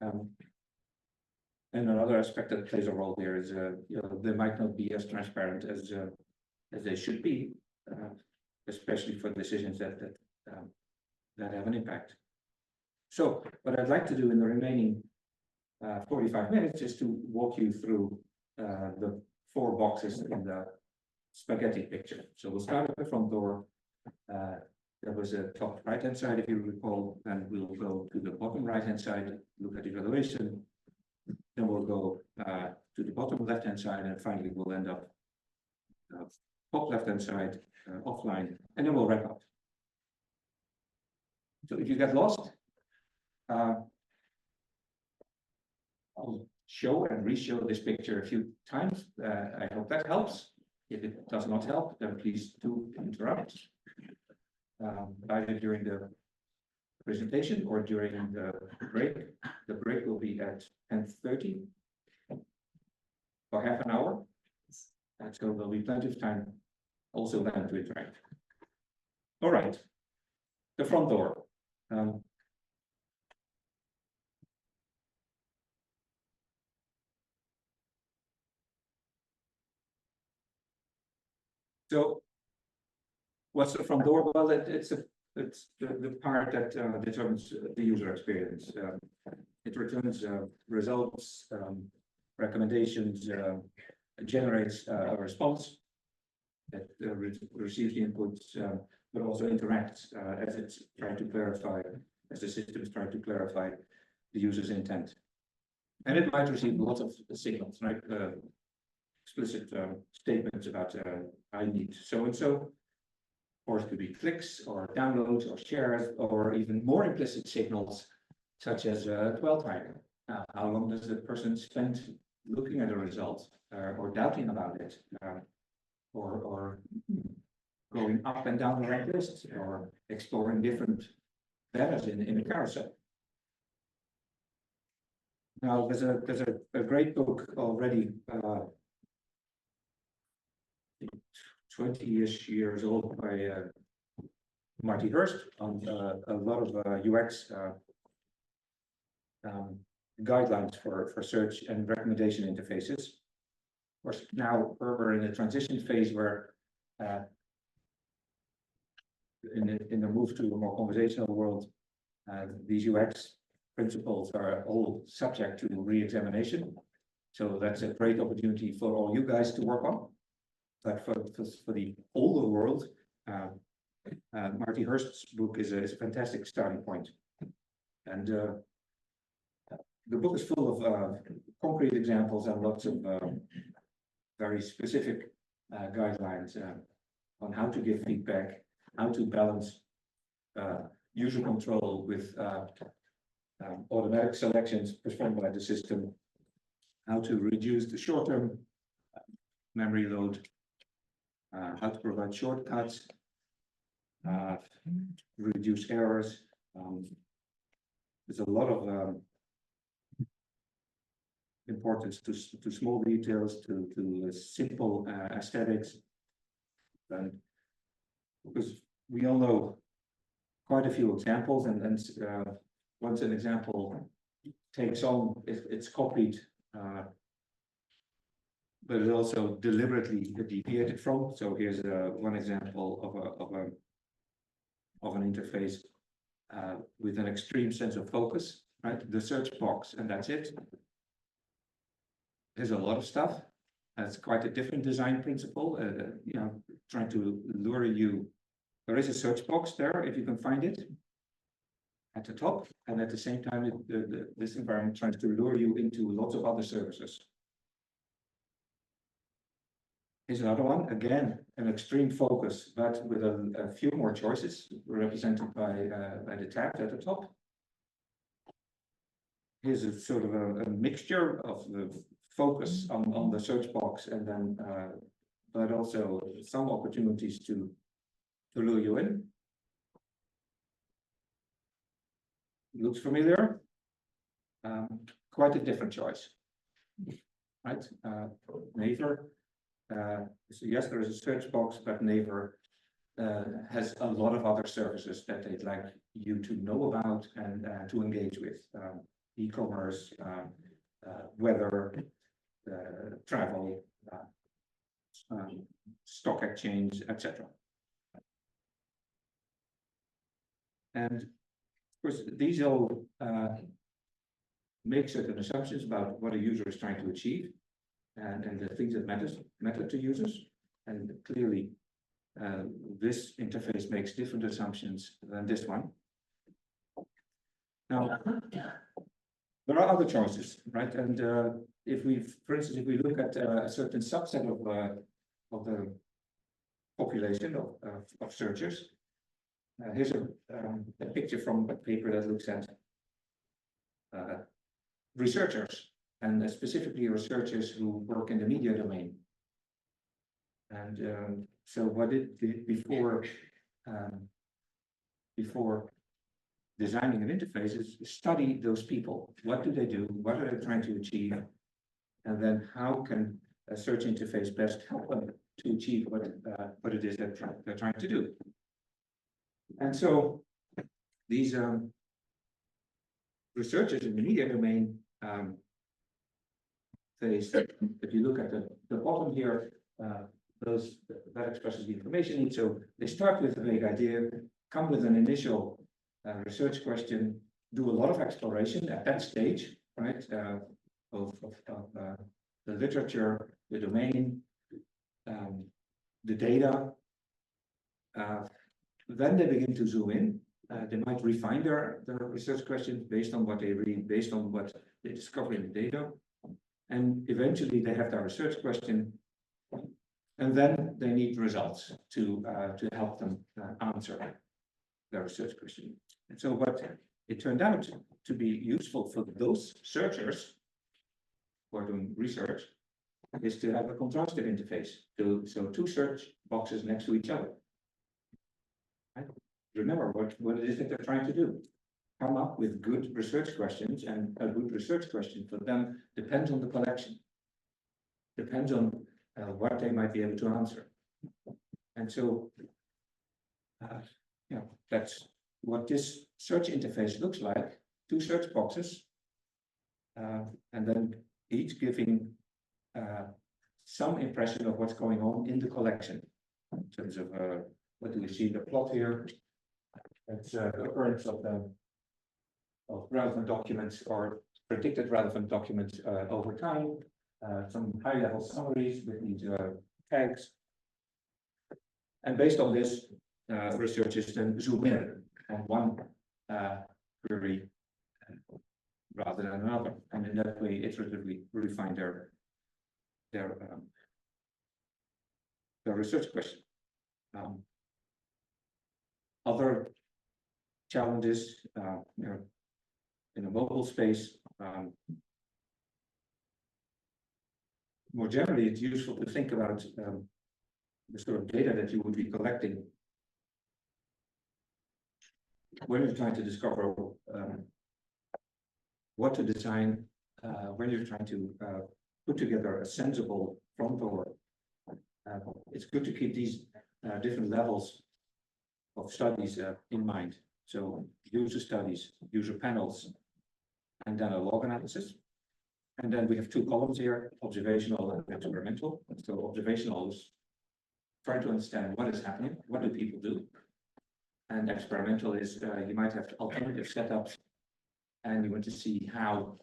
And another aspect that plays a role here is, they might not be as transparent as they should be, especially for decisions that have an impact. So what I'd like to do in the remaining 45 minutes is to walk you through the 4 boxes in the spaghetti picture. So we'll start at the front door. There was a top right-hand side, if you recall, and we'll go to the bottom right-hand side, look at evaluation. Then we'll go to the bottom left-hand side, and finally we'll end up top left-hand side, offline, and then we'll wrap up. So if you get lost, I'll show and re-show this picture a few times. I hope that helps. If it does not help, then please do interrupt. Either during the presentation or during the break. The break will be at 10:30 for half an hour. And so there'll be plenty of time also then to interact. All right, the front door. So what's the front door? Well, it's the part that determines the user experience. It returns results, recommendations, generates a response that receives the inputs, but also interacts as it's trying to clarify, as the system is trying to clarify the user's intent. And it might receive lots of signals, right? Explicit statements about I need so and so, or it could be clicks or downloads or shares, or even more implicit signals such as dwell time. How long does the person spend looking at a result or doubting about it, or going up and down the rank list, or exploring different banners in a carousel. Now, there's a great book already, 20-ish years old by Marty Hurst on a lot of UX guidelines for search and recommendation interfaces. Of course, now we're in a transition phase where in the move to a more conversational world, these UX principles are all subject to re-examination. So that's a great opportunity for all you guys to work on. But for the older world, Marty Hurst's book is a fantastic starting point. And the book is full of concrete examples and lots of very specific guidelines on how to give feedback, how to balance user control with automatic selections performed by the system, how to reduce the short-term memory load, how to provide shortcuts, reduce errors. There's a lot of importance to small details, to simple aesthetics, and because we all know quite a few examples, and once an example takes on, it's copied, but it's also deliberately deviated from. So here's one example of an interface with an extreme sense of focus, right? The search box, and that's it. There's a lot of stuff. That's quite a different design principle. You know, trying to lure you. There is a search box there if you can find it at the top, and at the same time, this environment tries to lure you into lots of other services. Here's another one, again, an extreme focus, but with a few more choices represented by the tabs at the top. Here's a sort of a mixture of the focus on the search box, and then, but also some opportunities to lure you in. Looks familiar? Quite a different choice, right? Naver. So yes, there is a search box, but Naver has a lot of other services that they'd like you to know about and to engage with. E-commerce, weather, travel, stock exchange, etc. And of course, these all make certain assumptions about what a user is trying to achieve, and the things that matter to users. And clearly, this interface makes different assumptions than this one. Now, there are other choices, right? And if we, for instance, if we look at a certain subset the population of searchers. Here's a picture from a paper that looks at researchers, and specifically researchers who work in the media domain. And so what it did before designing an interface is study those people. What do they do? What are they trying to achieve? And then how can a search interface best help them to achieve what it is that they're trying to do? And so these researchers in the media domain face, if you look at the bottom here, that expresses the information need. So they start with a vague idea, come with an initial research question, do a lot of exploration at that stage, right? Of the literature, the domain, the data. Then they begin to zoom in. They might refine their research questions based on what they read, based on what they discover in the data. And eventually they have their research question. And then they need results to help them answer their research question. And so what it turned out to be useful for those searchers who are doing research is to have a contrastive interface. So two search boxes next to each other. Right? Remember what it is that they're trying to do. Come up with good research questions, and a good research question for them depends on the collection. Depends on what they might be able to answer. And so, that's what this search interface looks like. Two search boxes, and then each giving some impression of what's going on in the collection. In terms of what do we see in the plot here? It's occurrence of relevant documents or predicted relevant documents over time. Some high-level summaries with these tags. And based on this, researchers then zoom in on one query rather than another, and in that way iteratively refine their research question. Other challenges, in the mobile space. More generally, it's useful to think about the sort of data that you would be collecting when you're trying to discover what to design, when you're trying to put together a sensible front door. It's good to keep these different levels of studies in mind. So user studies, user panels, and then a log analysis. And then we have two columns here, observational and experimental. So observational is trying to understand what is happening, what do people do? And experimental is you might have alternative setups, and you want to see how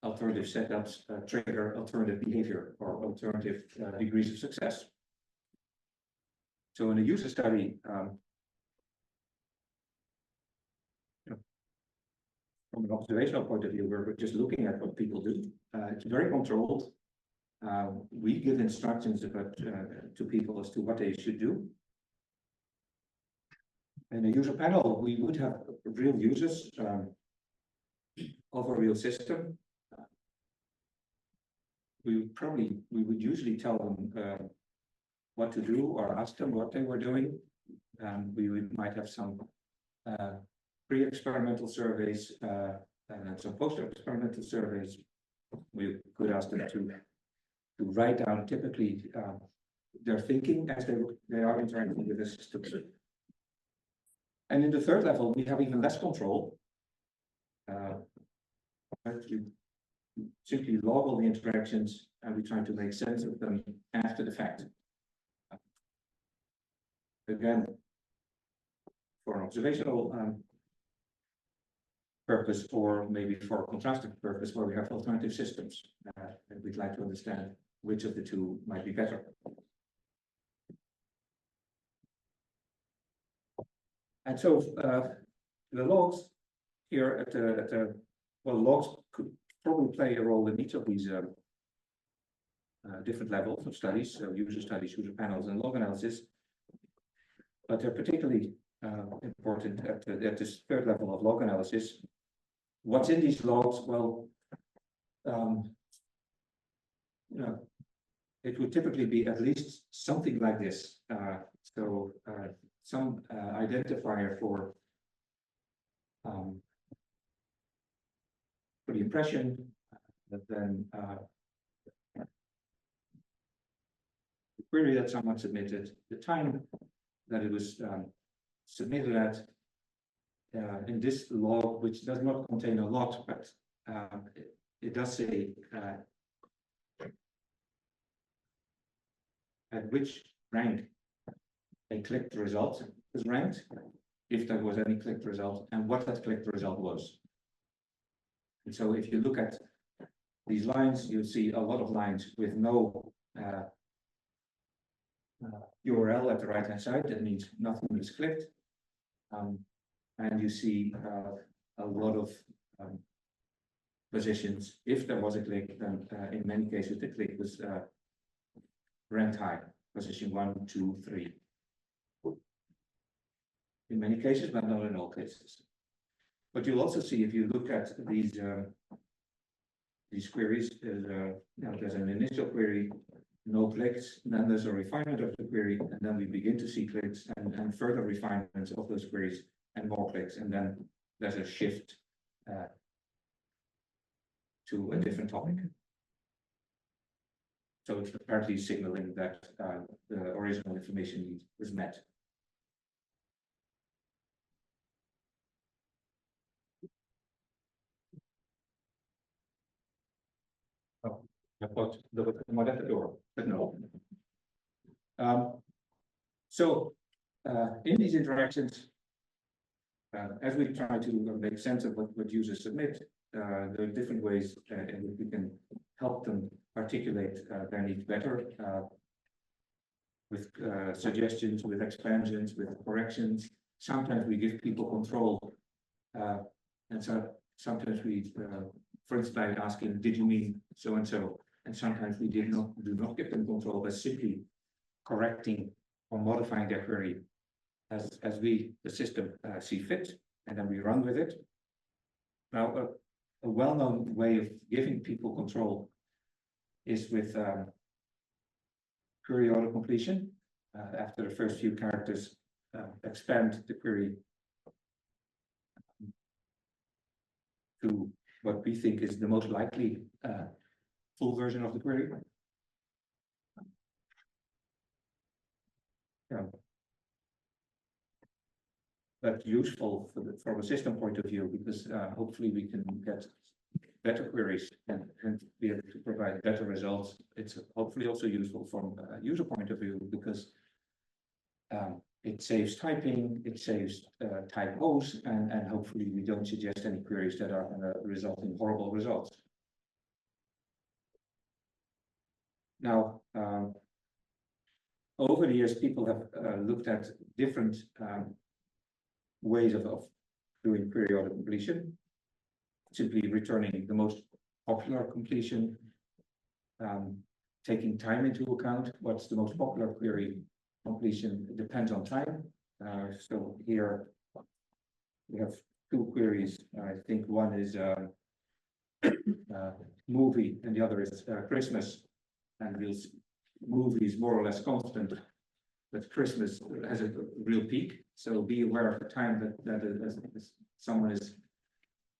alternative setups trigger alternative behavior or alternative degrees of success. So in a user study, from an observational point of view, we're just looking at what people do. It's very controlled. We give instructions about, to people as to what they should do. In a user panel, we would have real users of a real system. We would usually tell them what to do or ask them what they were doing. Might have some pre-experimental surveys and some post-experimental surveys. We could ask them to write down typically their thinking as they are interacting with the system. And in the third level, we have even less control. We simply log all the interactions and we try to make sense of them after the fact. Again, for an observational purpose, or maybe for a contrastive purpose where we have alternative systems, and we'd like to understand which of the two might be better. And so the logs here logs could probably play a role in each of these different levels of studies, so user studies, user panels, and log analysis. But they're particularly important at this third level of log analysis. What's in these logs? Well, it would typically be at least something like this. Some identifier for the impression, but then the query that someone submitted, the time that it was submitted at. In this log, which does not contain a lot, but it does say at which rank a clicked result is ranked, if there was any clicked result, and what that clicked result was. And so if you look at these lines, you'll see a lot of lines with no URL at the right hand side. That means nothing is clicked. And you see a lot of positions. If there was a click, then in many cases the click was ranked high, position 1, 2, 3. In many cases, but not in all cases. But you'll also see, if you look at these queries, there's an initial query, no clicks, and then there's a refinement of the query, and then we begin to see clicks and further refinements of those queries and more clicks, and then there's a shift to a different topic. So it's apparently signaling that the original information need is met. Oh, I thought there was more at the door, but no. In these interactions, as we try to make sense of what users submit, there are different ways in which we can help them articulate their needs better, with suggestions, with expansions, with corrections. Sometimes we give people control, and so sometimes we, for instance, by asking, "Did you mean so and so?" And sometimes we do not give them control, but simply correcting or modifying their query as we, the system, see fit, and then we run with it. Now, a well-known way of giving people control is with query autocompletion. After the first few characters, expand the query to what we think is the most likely full version of the query. That's useful from a system point of view, because hopefully we can get better queries and be able to provide better results. It's hopefully also useful from a user point of view, because it saves typing, it saves typos, and hopefully we don't suggest any queries that are going to result in horrible results. Now, over the years, people have looked at different ways of doing query autocompletion, simply returning the most popular completion, taking time into account. What's the most popular query completion depends on time. So here we have two queries. I think one is movie and the other is Christmas, and this movie is more or less constant, but Christmas has a real peak. So be aware of the time that someone is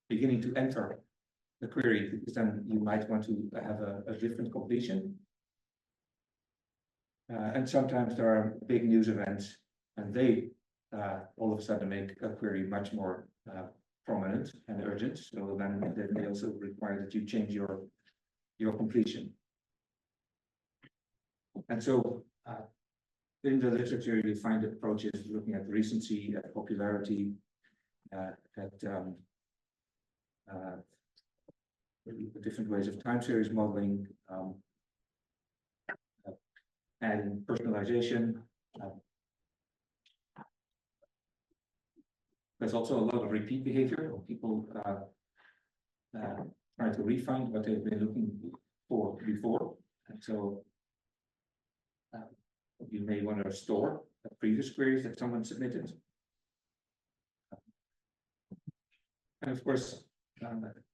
beginning to enter the query, because then you might want to have a different completion. And sometimes there are big news events, and they all of a sudden make a query much more prominent and urgent. So then they also require that you change your completion. And so in the literature, you find approaches looking at recency, at popularity, at different ways of time series modeling, and personalization. There's also a lot of repeat behavior. People try to refine what they've been looking for before. So you may want to restore previous queries that someone submitted. And of course,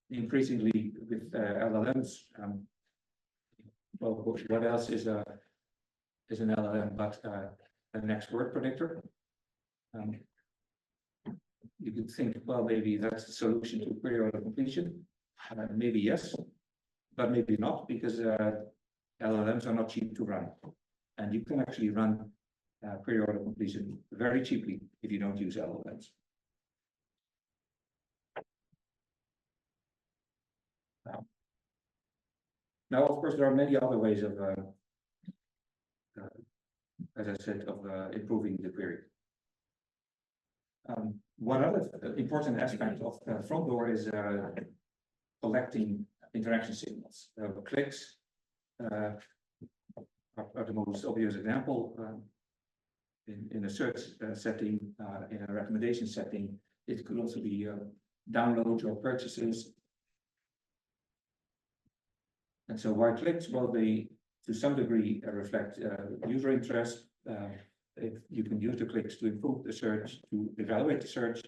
increasingly with LLMs, well, what else is an LLM but a next word predictor? You could think, well, maybe that's the solution to query auto completion. Maybe yes, but maybe not, because LLMs are not cheap to run. And you can actually run query auto completion very cheaply if you don't use LLMs. Now, of course, there are many other ways of, as I said, of improving the query. One other important aspect of front door is collecting interaction signals. Clicks are the most obvious example. In a search setting, in a recommendation setting, it could also be downloads or purchases. And so why clicks? Well, they, to some degree, reflect user interest. If you can use the clicks to improve the search, to evaluate the search.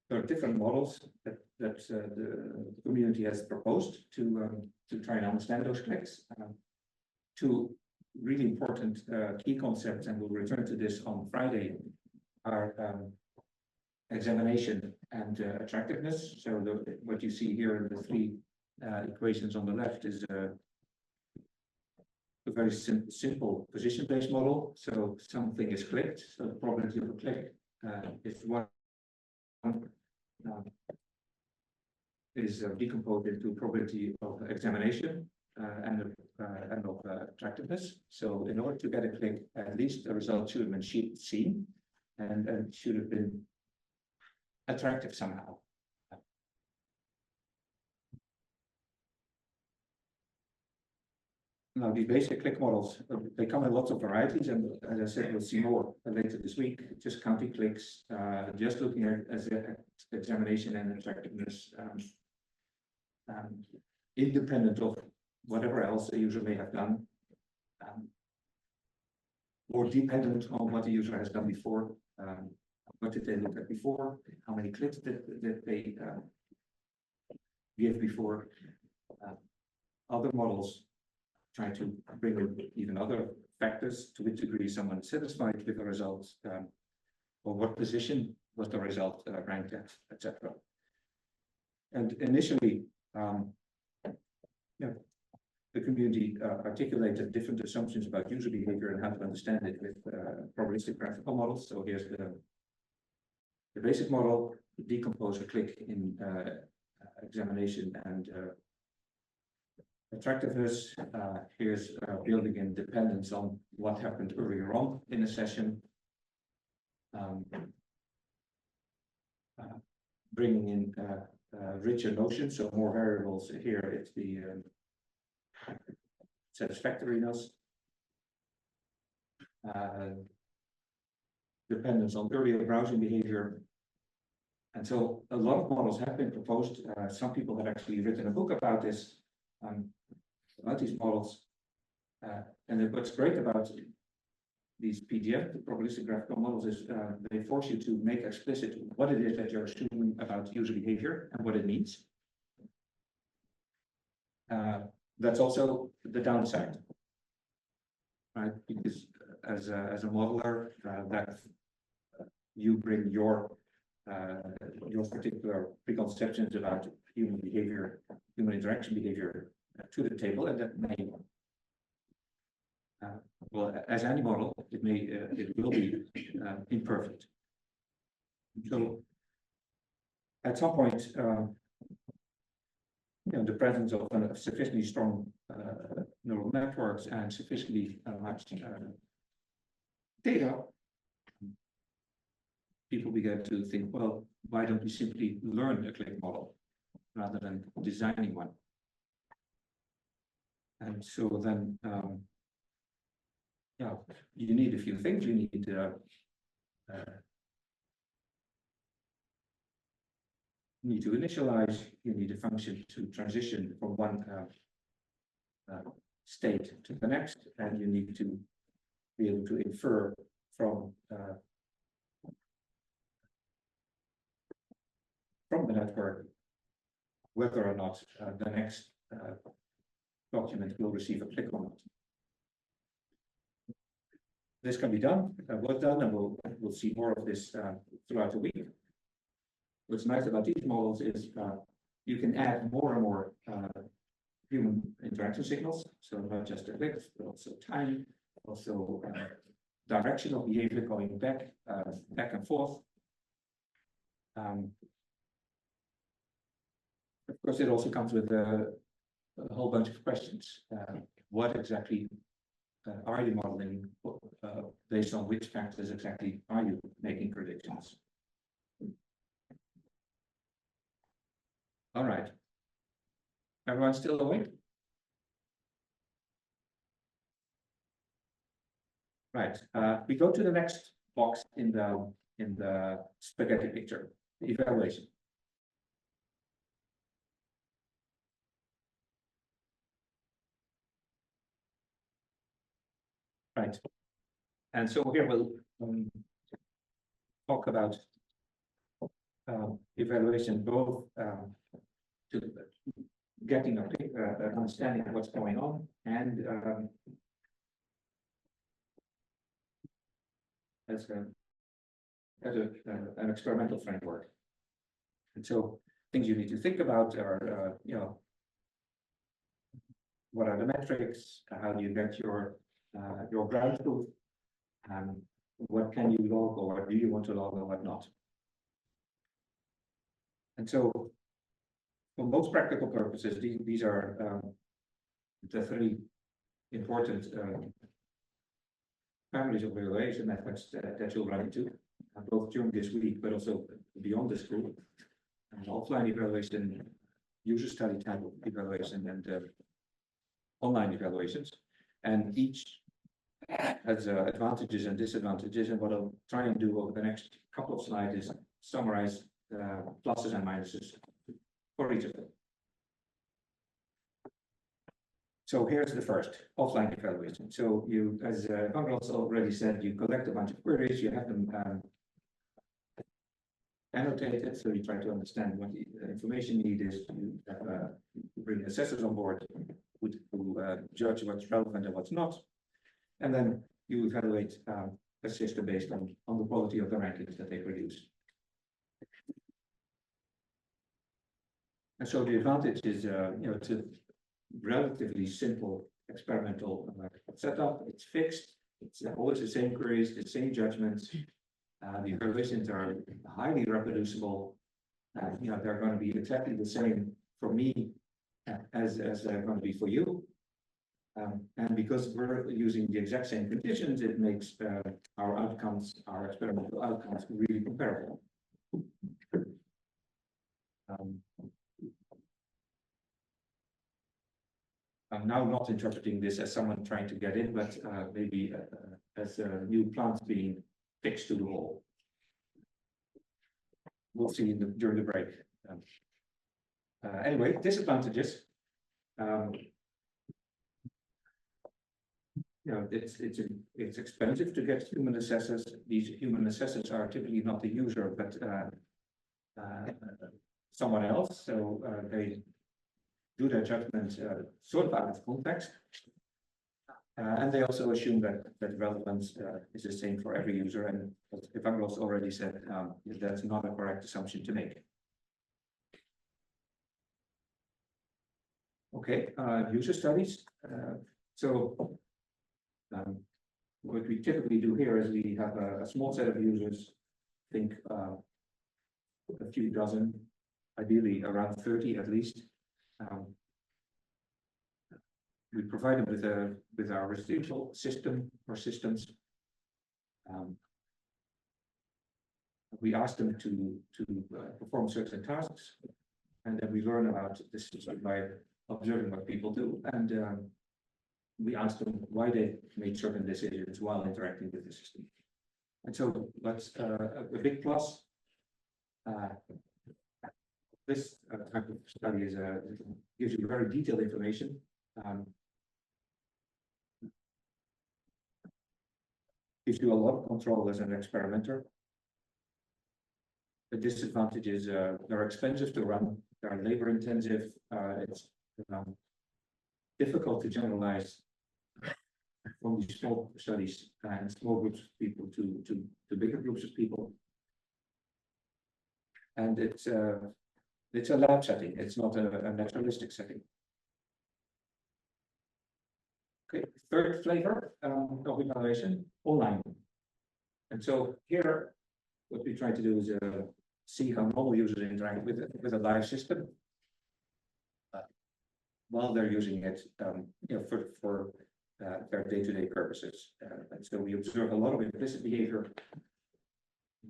There are different models that the community has proposed to try and understand those clicks. Two really important key concepts, and we'll return to this on Friday, are examination and attractiveness. So what you see here in the three equations on the left is a very simple position-based model. So something is clicked, so the probability of a click is one. Is decomposed into probability of examination and of attractiveness. So in order to get a click, at least the result should have been seen and should have been attractive somehow. Now, these basic click models, they come in lots of varieties, and as I said, we'll see more later this week. Just counting clicks, just looking at as examination and attractiveness, independent of whatever else the user may have done, or dependent on what the user has done before. What did they look at before? How many clicks did they give before? Other models try to bring in even other factors, to which degree someone is satisfied with the results, or what position was the result ranked at, etc. And initially, the community articulated different assumptions about user behavior and how to understand it with probabilistic graphical models. So here's the basic model: decompose a click in examination and attractiveness. Here's building in dependence on what happened earlier on in a session. Bringing in richer notions, so more variables. Here it's the satisfactoriness. Dependence on earlier browsing behavior. And so a lot of models have been proposed. Some people have actually written a book about this, about these models. And what's great about these PDF, the probabilistic graphical models, is they force you to make explicit what it is that you're assuming about user behavior and what it means. That's also the downside, right? Because as a modeler, that you bring your particular preconceptions about human behavior, human interaction behavior to the table, and that may, well, as any model, it will be imperfect. So, at some point, the presence of sufficiently strong neural networks and sufficiently much data, people began to think, well, why don't we simply learn a click model rather than designing one? And so then, you need a few things. You need need to initialize, you need a function to transition from one state to the next, and you need to be able to infer from the network whether or not the next document will receive a click or not. This can be done, was done, and we'll see more of this throughout the week. What's nice about these models is you can add more and more human interaction signals, so not just clicks, but also time, also direction of behavior going back and forth. Of course, it also comes with a whole bunch of questions. What exactly are you modeling? Based on which factors exactly are you making predictions? All right. Everyone still awake? Right. We go to the next box in the spaghetti picture, the evaluation. Right. And so here we'll talk about evaluation, both to getting an understanding of what's going on and as an experimental framework. And so things you need to think about are, what are the metrics? How do you get your ground truth? What can you log, or do you want to log, or what not? And so, for most practical purposes, these are the three important families of evaluation methods that you'll run into, both during this week, but also beyond this group. Offline evaluation, user study type of evaluation, and online evaluations. And each has advantages and disadvantages. And what I'll try and do over the next couple of slides is summarize pluses and minuses for each of them. So here's the first, offline evaluation. So you, as Evangelos already said, you collect a bunch of queries, you have them annotated, so you try to understand what the information need is. You have, bring assessors on board who judge what's relevant and what's not. And then you evaluate a system based on the quality of the rankings that they produce. And so the advantage is, it's a relatively simple experimental setup. It's fixed. It's always the same queries, the same judgments. The evaluations are highly reproducible. They're going to be exactly the same for me as they're going to be for you. And because we're using the exact same conditions, it makes our outcomes, our experimental outcomes, really comparable. I'm now not interpreting this as someone trying to get in, but maybe as new plants being fixed to the wall. We'll see during the break. Anyway, disadvantages. It's expensive to get human assessors. These human assessors are typically not the user, but someone else. So they do their judgment sort of out of context. And they also assume that relevance is the same for every user. And as Evangelos already said, that's not a correct assumption to make. Okay, user studies. What we typically do here is we have a small set of users, think a few dozen, ideally around 30 at least. We provide them with our retrieval system or systems. We ask them to perform certain tasks, and then we learn about this by observing what people do, and we ask them why they made certain decisions while interacting with the system. And so that's a big plus. This type of study is gives you very detailed information. Gives you a lot of control as an experimenter. The disadvantage is they're expensive to run, they're labor intensive, it's difficult to generalize from these small studies and small groups of people to bigger groups of people. And it's a lab setting, it's not a naturalistic setting. Okay, third flavor of evaluation, online. And so here, what we try to do is see how normal users interact with a live system while they're using it, for their day-to-day purposes. And so we observe a lot of implicit behavior.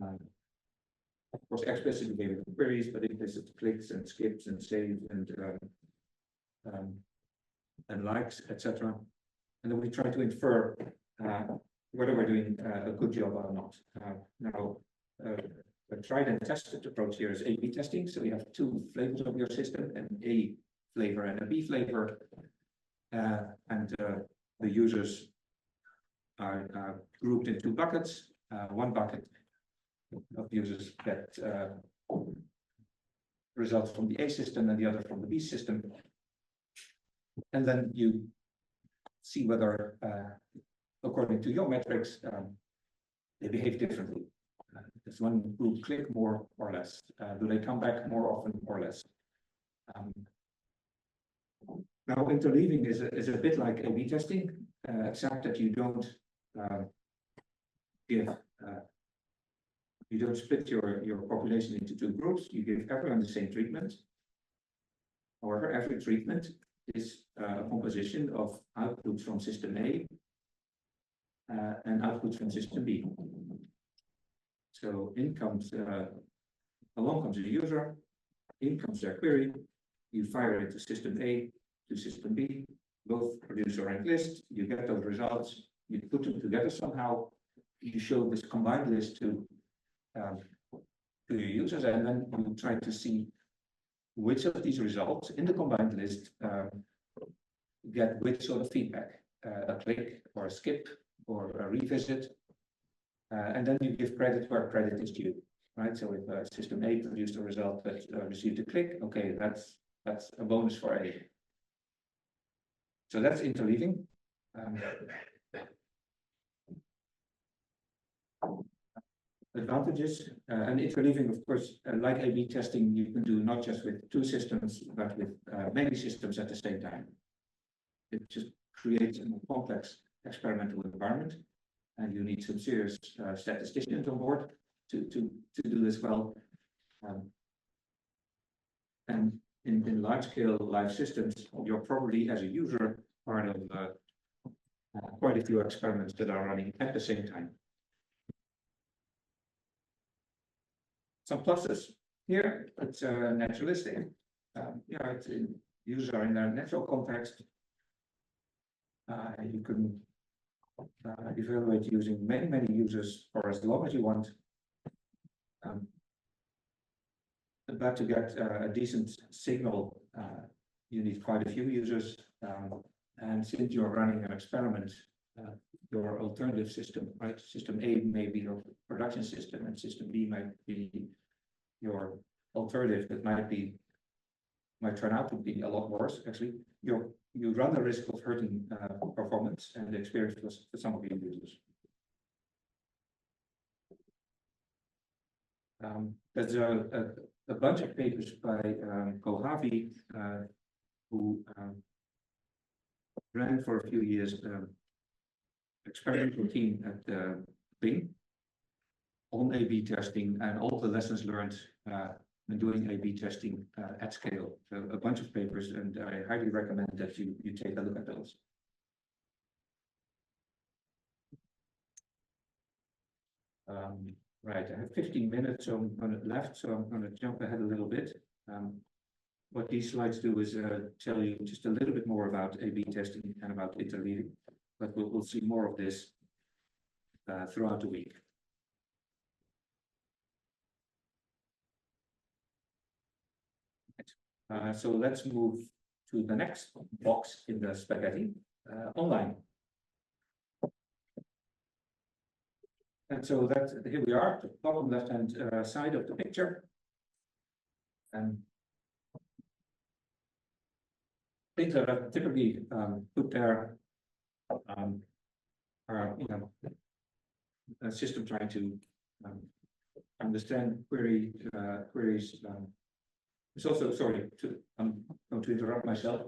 Of course, explicit behavior for queries, but implicit clicks and skips and saves and likes, etc. And then we try to infer whether we're doing a good job or not. Now, a tried and tested approach here is A/B testing. So we have two flavors of your system, an A flavor and a B flavor, and the users are grouped in two buckets. One bucket of users get results from the A system and the other from the B system. And then you see whether, according to your metrics, they behave differently. Does one group click more or less? Do they come back more often or less? Now, interleaving is a bit like A/B testing, except that you don't you don't split your population into two groups. You give everyone the same treatment. However, every treatment is a composition of outputs from system A and outputs from system B. So along comes a user, in comes their query, you fire it to system A, to system B, both produce a ranked list, you get those results, you put them together somehow, you show this combined list to your users, and then you try to see which of these results in the combined list get which sort of feedback, a click or a skip or a revisit, and then you give credit where credit is due, right? So if system A produced a result that received a click, okay, that's a bonus for A. So that's interleaving. Advantages and interleaving, of course, like A/B testing, you can do not just with two systems, but with many systems at the same time. It just creates a more complex experimental environment, and you need some serious statisticians on board to do this well. And in large-scale live systems, you're probably, as a user, part of quite a few experiments that are running at the same time. Some pluses here. It's naturalistic. Users are in their natural context. You can evaluate using many users for as long as you want. But to get a decent signal, you need quite a few users. And since you're running an experiment, your alternative system, right? System A may be your production system, and system B might be your alternative that might turn out to be a lot worse. Actually, you run the risk of hurting performance and the experience for some of your users. There's a bunch of papers by Kohavi, who ran for a few years experimental team at Bing on A/B testing and all the lessons learned in doing A/B testing at scale. So a bunch of papers, and I highly recommend that you take a look at those. Right, I have 15 minutes left, so I'm going to jump ahead a little bit. What these slides do is tell you just a little bit more about A/B testing and about interleaving, but we'll see more of this throughout the week. So let's move to the next box in the spaghetti, online. And so that here we are, the bottom left-hand side of the picture. And things that are typically put there are, a system trying to understand queries. It's also, sorry, I'm going to interrupt myself.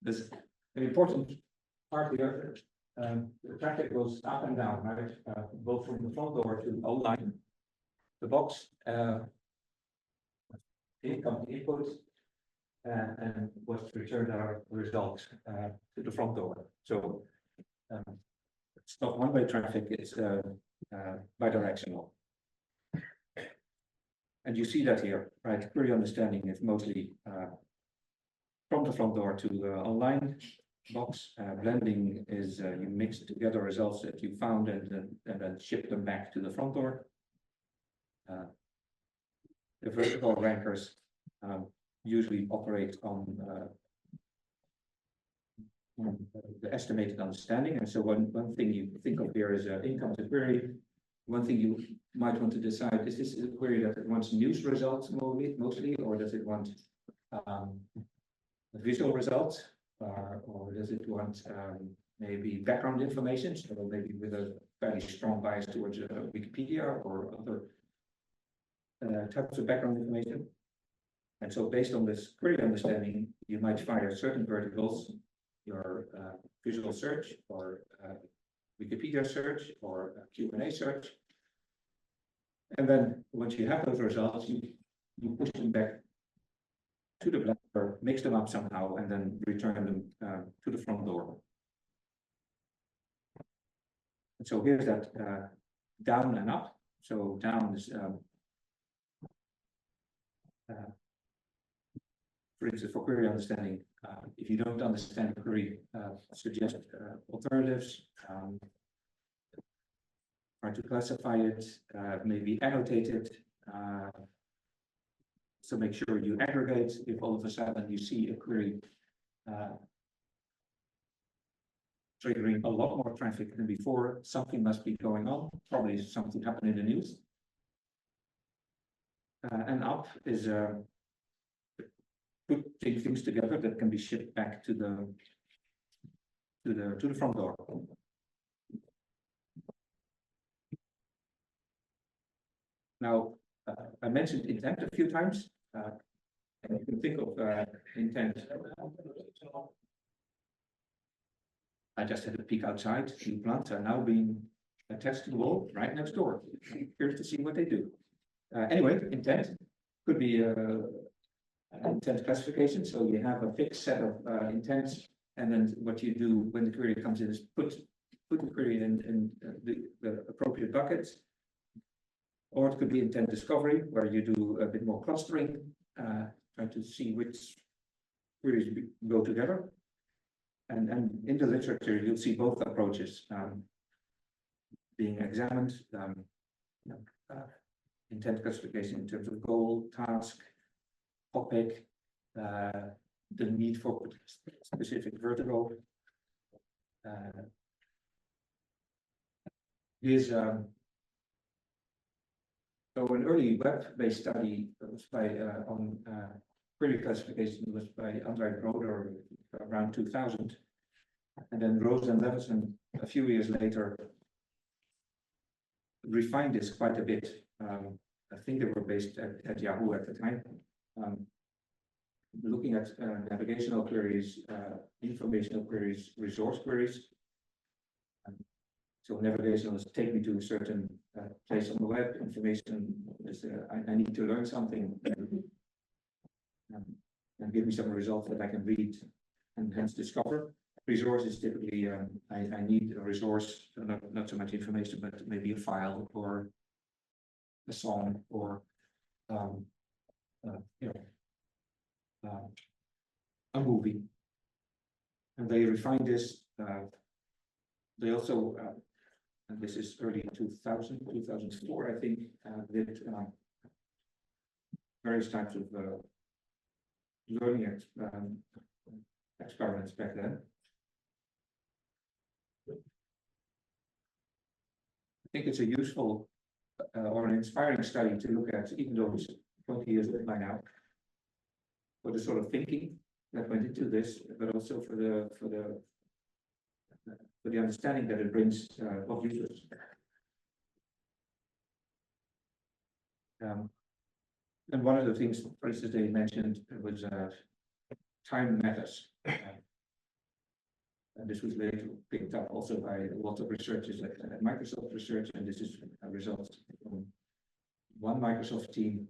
There's an important part here. The traffic goes up and down, right? Both from the front door to online. The box income input and what's returned are results to the front door. So it's not one-way traffic, it's bidirectional. And you see that here, right? Query understanding is mostly from the front door to online box. Blending is you mix together results that you found and then ship them back to the front door. The vertical rankers usually operate on the estimated understanding. And so one thing you think of here is income to query. One thing you might want to decide, is this a query that it wants news results mostly, or does it want visual results, or does it want maybe background information, so maybe with a fairly strong bias towards Wikipedia or other types of background information. And so based on this query understanding, you might fire certain verticals, your visual search or Wikipedia search or Q&A search. And then once you have those results, you push them back to the blender, mix them up somehow, and then return them to the front door. And so here's that down and up. So down is for instance, for query understanding, if you don't understand the query, suggest alternatives, try to classify it, maybe annotate it. So make sure you aggregate if all of a sudden you see a query triggering a lot more traffic than before, something must be going on, probably something happened in the news. And up is putting things together that can be shipped back to the front door. Now, I mentioned intent a few times, and you can think of intent. I just had a peek outside. The plants are now being attached to the wall right next door. Curious to see what they do. Anyway, intent could be intent classification. So you have a fixed set of intents, and then what you do when the query comes in is put the query in the appropriate buckets. Or it could be intent discovery, where you do a bit more clustering, trying to see which queries go together. And in the literature, you'll see both approaches being examined. Intent classification in terms of goal, task, topic, the need for specific vertical. So an early web-based study was by on query classification was by André Broder around 2000, and then Rose and Levison a few years later refined this quite a bit. I think they were based at Yahoo at the time, looking at navigational queries, informational queries, resource queries. So navigational is take me to a certain place on the web. Information is I need to learn something, and give me some results that I can read and hence discover. Resource is typically I need a resource, not so much information, but maybe a file or a song or a movie. And they refined this. They also and this is early 2000, 2004, I think, did various types of learning experiments back then. I think it's a useful or an inspiring study to look at, even though it's 20 years old by now, for the sort of thinking that went into this, but also for the understanding that it brings of users. And one of the things, for instance, they mentioned was time matters. And this was later picked up also by a lot of researchers at Microsoft Research, and this is a result from one Microsoft team.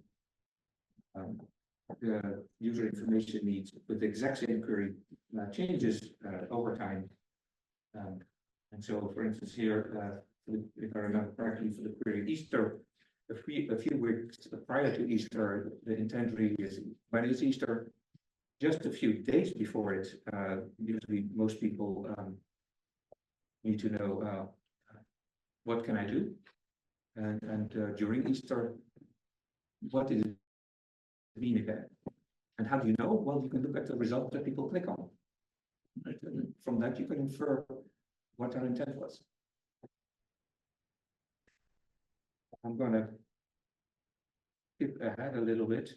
The user information needs with the exact same query changes over time. And so, for instance, here, if I remember correctly, for the query Easter, a few weeks prior to Easter, the intent really is when is Easter? Just a few days before it. Usually, most people need to know what can I do, and during Easter, what did it mean again? And how do you know? Well, you can look at the result that people click on. Right? And from that, you can infer what our intent was. I'm going to skip ahead a little bit.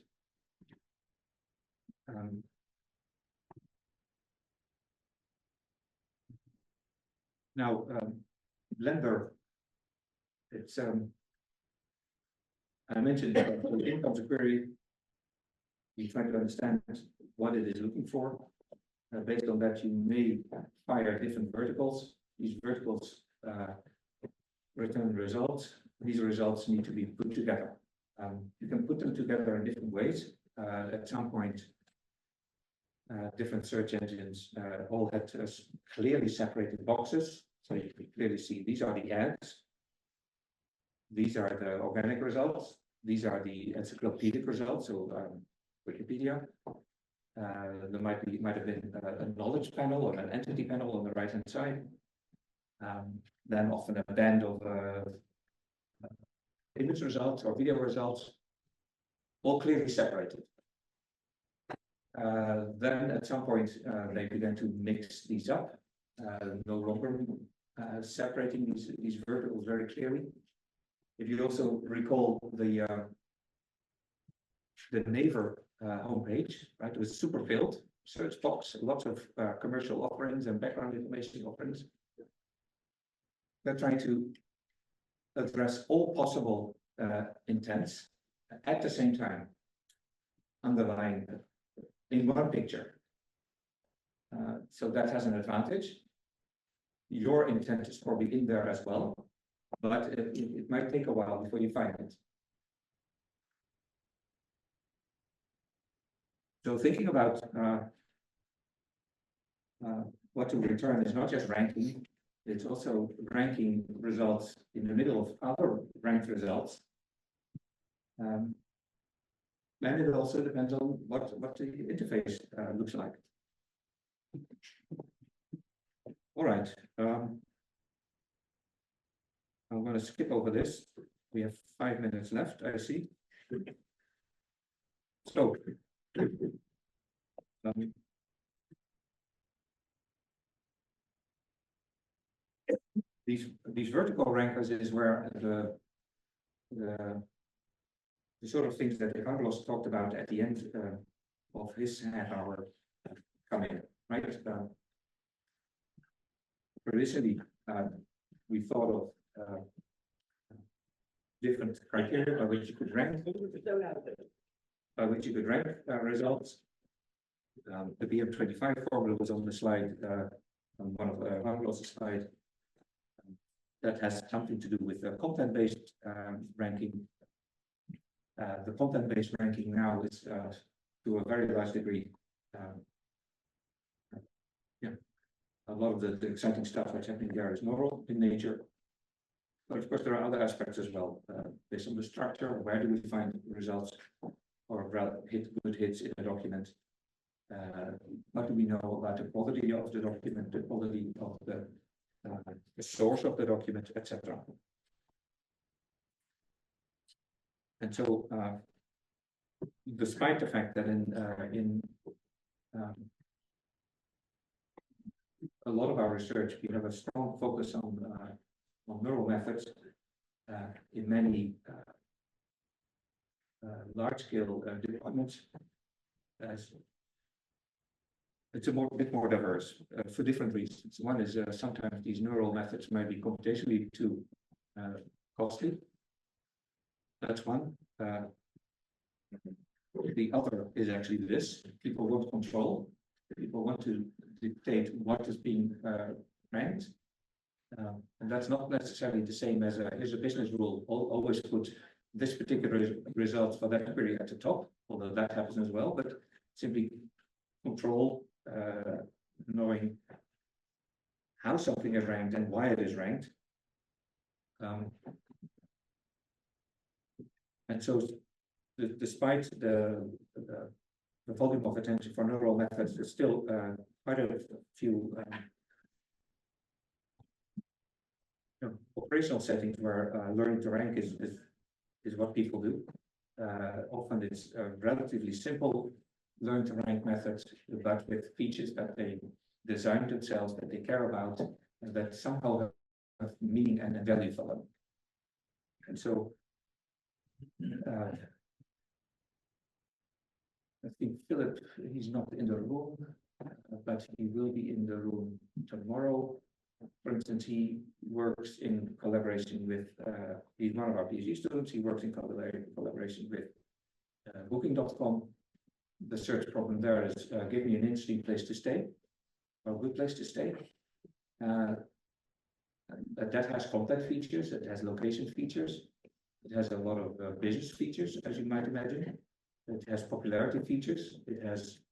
Now, Blender, it's I mentioned that the income query. You try to understand what it is looking for. Based on that, you may fire different verticals. These verticals return results. These results need to be put together. You can put them together in different ways. At some point, different search engines all had clearly separated boxes. So you can clearly see these are the ads. These are the organic results. These are the encyclopedic results. So Wikipedia. There might have been a knowledge panel or an entity panel on the right hand side. Then often a band of image results or video results, all clearly separated. Then at some point they began to mix these up, no longer separating these verticals very clearly. If you also recall the Naver homepage, right? It was super filled, search box, lots of commercial offerings and background information offerings. They're trying to address all possible intents at the same time, underlying in one picture. So that has an advantage. Your intent is probably in there as well, but it might take a while before you find it. So thinking about what to return is not just ranking, it's also ranking results in the middle of other ranked results. And it also depends on what the interface looks like. All right, I'm going to skip over this. We have 5 minutes left, I see. So, these vertical rankers is where the sort of things that Evangelos talked about at the end of his half hour come in, right? Traditionally, we thought of different criteria by which you could rank, results. The BM25 formula was on the slide, on one of Evangelos' slides. That has something to do with the content-based ranking. The content-based ranking now is to a very large degree, a lot of the exciting stuff that's happening there is moral in nature. But of course, there are other aspects as well. Based on the structure, where do we find results or good hits in a document? What do we know about the quality of the document, the quality of the source of the document, etc. And so despite the fact that in a lot of our research, we have a strong focus on neural methods in many large-scale deployments. It's a bit more diverse for different reasons. One is sometimes these neural methods might be computationally too costly. That's one. The other is actually this. People want control. People want to dictate what is being ranked. And that's not necessarily the same as here's a business rule. Always put this particular result for that query at the top, although that happens as well, but simply control, knowing how something is ranked and why it is ranked. And so despite the volume of attention for neural methods, there's still quite a few operational settings where learning to rank is what people do. Often it's relatively simple learn to rank methods, but with features that they design themselves, that they care about, and that somehow have meaning and value for them. And so I think Philip, he's not in the room, but he will be in the room tomorrow. For instance, he works in collaboration with, he's one of our PhD students, he works in collaboration with Booking.com. The search problem there is give me an interesting place to stay, or a good place to stay. That has content features, it has location features, it has a lot of business features, as you might imagine. It has popularity features, it has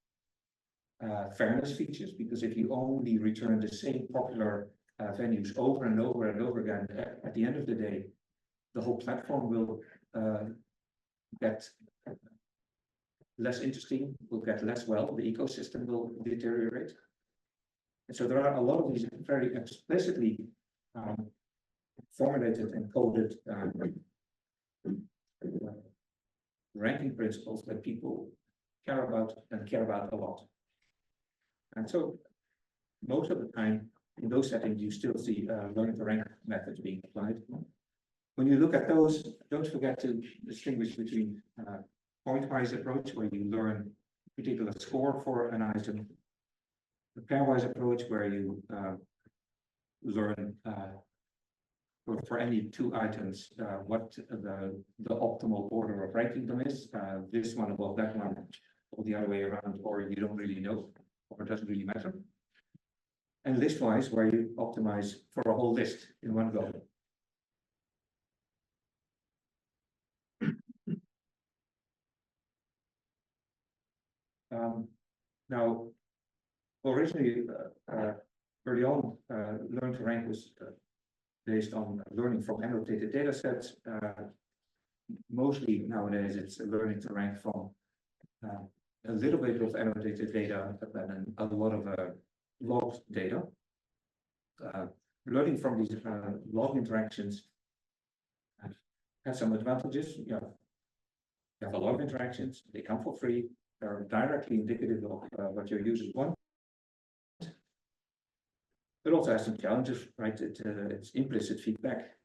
fairness features, because if you only return the same popular venues over and over and over again, at the end of the day, the whole platform will get less interesting, will get less well, the ecosystem will deteriorate. And so there are a lot of these very explicitly formulated and coded ranking principles that people care about and care about a lot. And so most of the time in those settings, you still see learning to rank methods being applied. When you look at those, don't forget to distinguish between point-wise approach, where you learn a particular score for an item, the pairwise approach, where you learn for any two items what the optimal order of ranking them is, this one above that one, or the other way around, or you don't really know, or it doesn't really matter. And list-wise, where you optimize for a whole list in one go. Now, originally, early on, learn to rank was based on learning from annotated data sets. Mostly nowadays, it's learning to rank from a little bit of annotated data and a lot of logged data. Learning from these log interactions has some advantages. You have a lot of interactions, they come for free, they're directly indicative of what your users want. It also has some challenges, right? It's implicit feedback.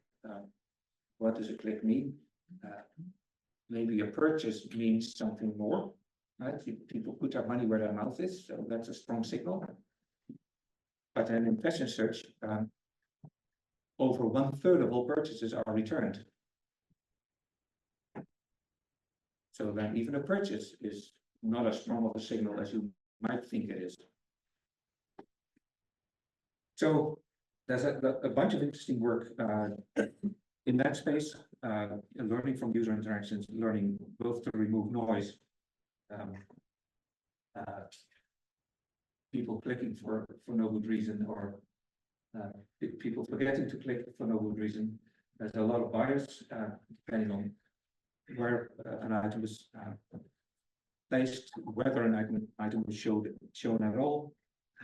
What does a click mean? Maybe a purchase means something more, right? People put their money where their mouth is, so that's a strong signal. But in impression search, over 1/3 of all purchases are returned. So then even a purchase is not as strong of a signal as you might think it is. So there's a bunch of interesting work in that space, learning from user interactions, learning both to remove noise, people clicking for no good reason, or people forgetting to click for no good reason. There's a lot of bias depending on where an item was placed, whether an item was shown at all,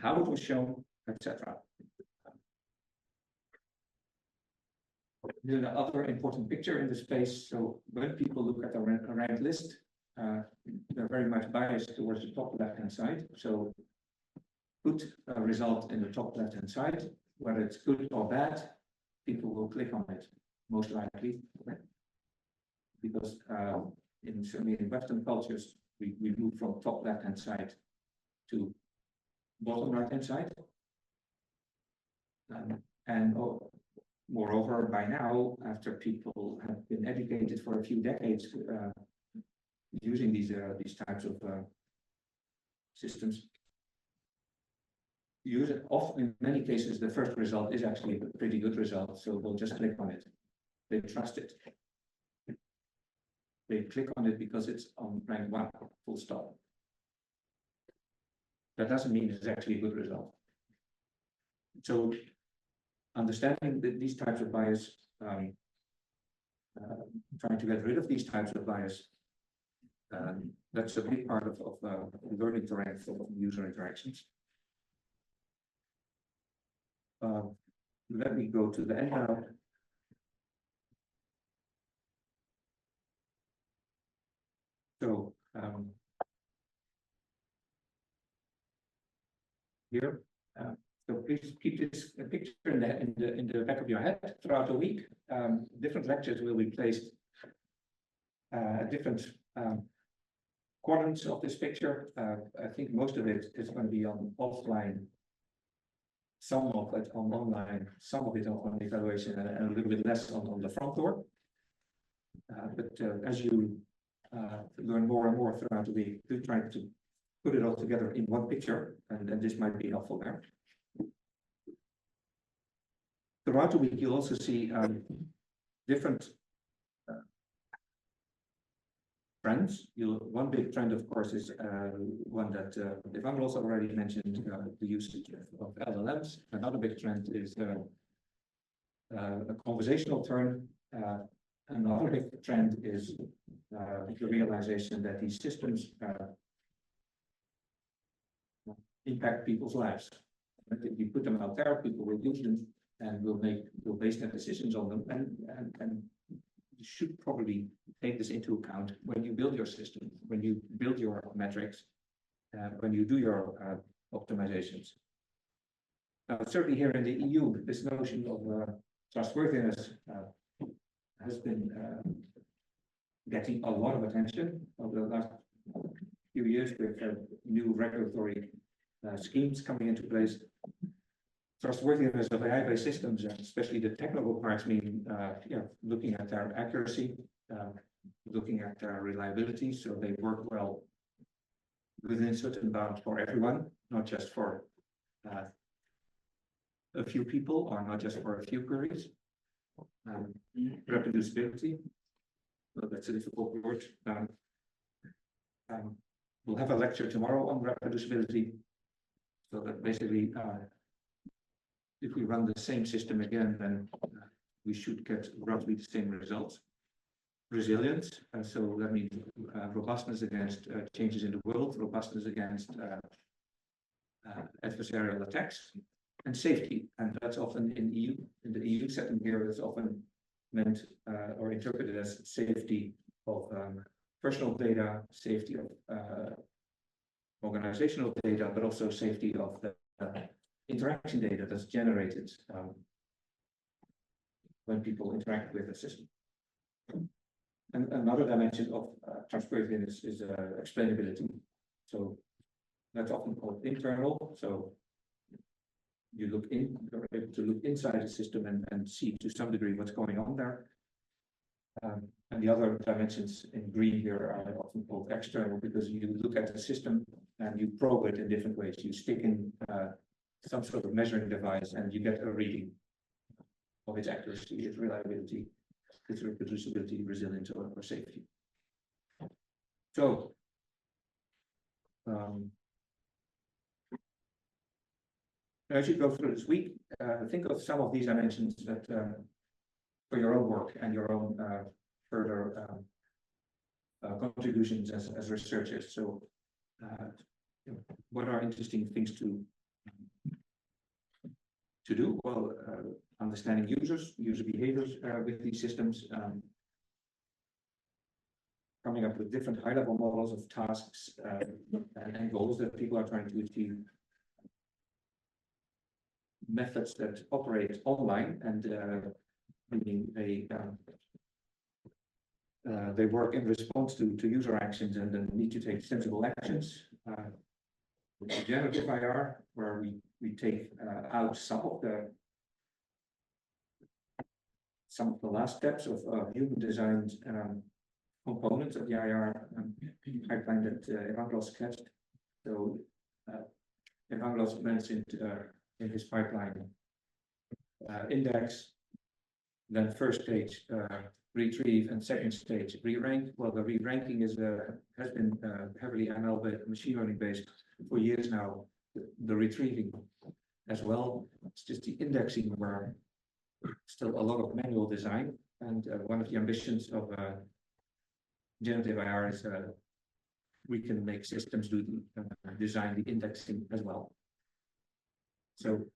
how it was shown, etc. There's another important picture in the space. So when people look at a ranked list, they're very much biased towards the top left-hand side. So put a result in the top left-hand side, whether it's good or bad, people will click on it, most likely. Because certainly in Western cultures, we move from top left-hand side to bottom right-hand side. And moreover, by now, after people have been educated for a few decades using these types of systems, use it often. In many cases, the first result is actually a pretty good result, so they'll just click on it. They trust it. They click on it because it's on rank 1, full stop. That doesn't mean it's actually a good result. So understanding that these types of bias, trying to get rid of these types of bias, that's a big part of learning to rank for user interactions. Let me go to the end now. So here, so please keep this picture in the back of your head throughout the week. Different lectures will be placed at different quadrants of this picture. I think most of it is going to be on offline, some of it on online, some of it on evaluation, and a little bit less on the front door. But as you learn more and more throughout the week, do try to put it all together in one picture, and this might be helpful there. Throughout the week, you'll also see different trends. One big trend, of course, is one that Evangelos already mentioned, the usage of LLMs. Another big trend is a conversational turn. Another big trend is the realization that these systems impact people's lives. If you put them out there, people will use them and will base their decisions on them. And you should probably take this into account when you build your system, when you build your metrics, when you do your optimizations. Now, certainly here in the EU, this notion of trustworthiness has been getting a lot of attention over the last few years with new regulatory schemes coming into place. Trustworthiness of AI-based systems, especially the technical parts, mean looking at their accuracy, looking at their reliability, so they work well within certain bounds for everyone, not just for a few people or not just for a few queries. Reproducibility, well, that's a difficult word. We'll have a lecture tomorrow on reproducibility, so that basically if we run the same system again, then we should get roughly the same results. Resilience, so that means robustness against changes in the world, robustness against adversarial attacks, and safety. And that's often in the EU setting here, it's often meant or interpreted as safety of personal data, safety of organizational data, but also safety of the interaction data that's generated when people interact with the system. And another dimension of trustworthiness is explainability. So that's often called internal. So you're able to look inside the system and see to some degree what's going on there. And the other dimensions in green here are often called external, because you look at the system and you probe it in different ways. You stick in some sort of measuring device and you get a reading of its accuracy, its reliability, its reproducibility, resilience, or safety. So as you go through this week, think of some of these dimensions that for your own work and your own further contributions as researchers. So what are interesting things to do? Well, understanding user behaviors with these systems, coming up with different high-level models of tasks and goals that people are trying to achieve. Methods that operate online and meaning they work in response to user actions and then need to take sensible actions. Generative IR, where we take out some of the last steps of human designed components of the IR pipeline that Evangelos sketched. So Evangelos mentioned in his pipeline index, then first stage retrieve, and second stage re-rank. Well, the re-ranking has been heavily ML-based, machine learning based for years now. The retrieving as well. It's just the indexing where still a lot of manual design, and one of the ambitions of generative IR is we can make systems do design the indexing as well. So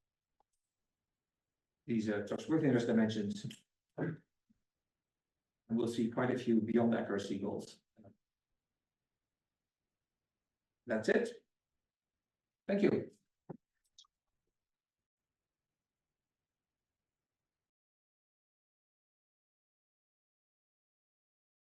these trustworthiness dimensions, and we'll see quite a few beyond accuracy goals. That's it. Thank you.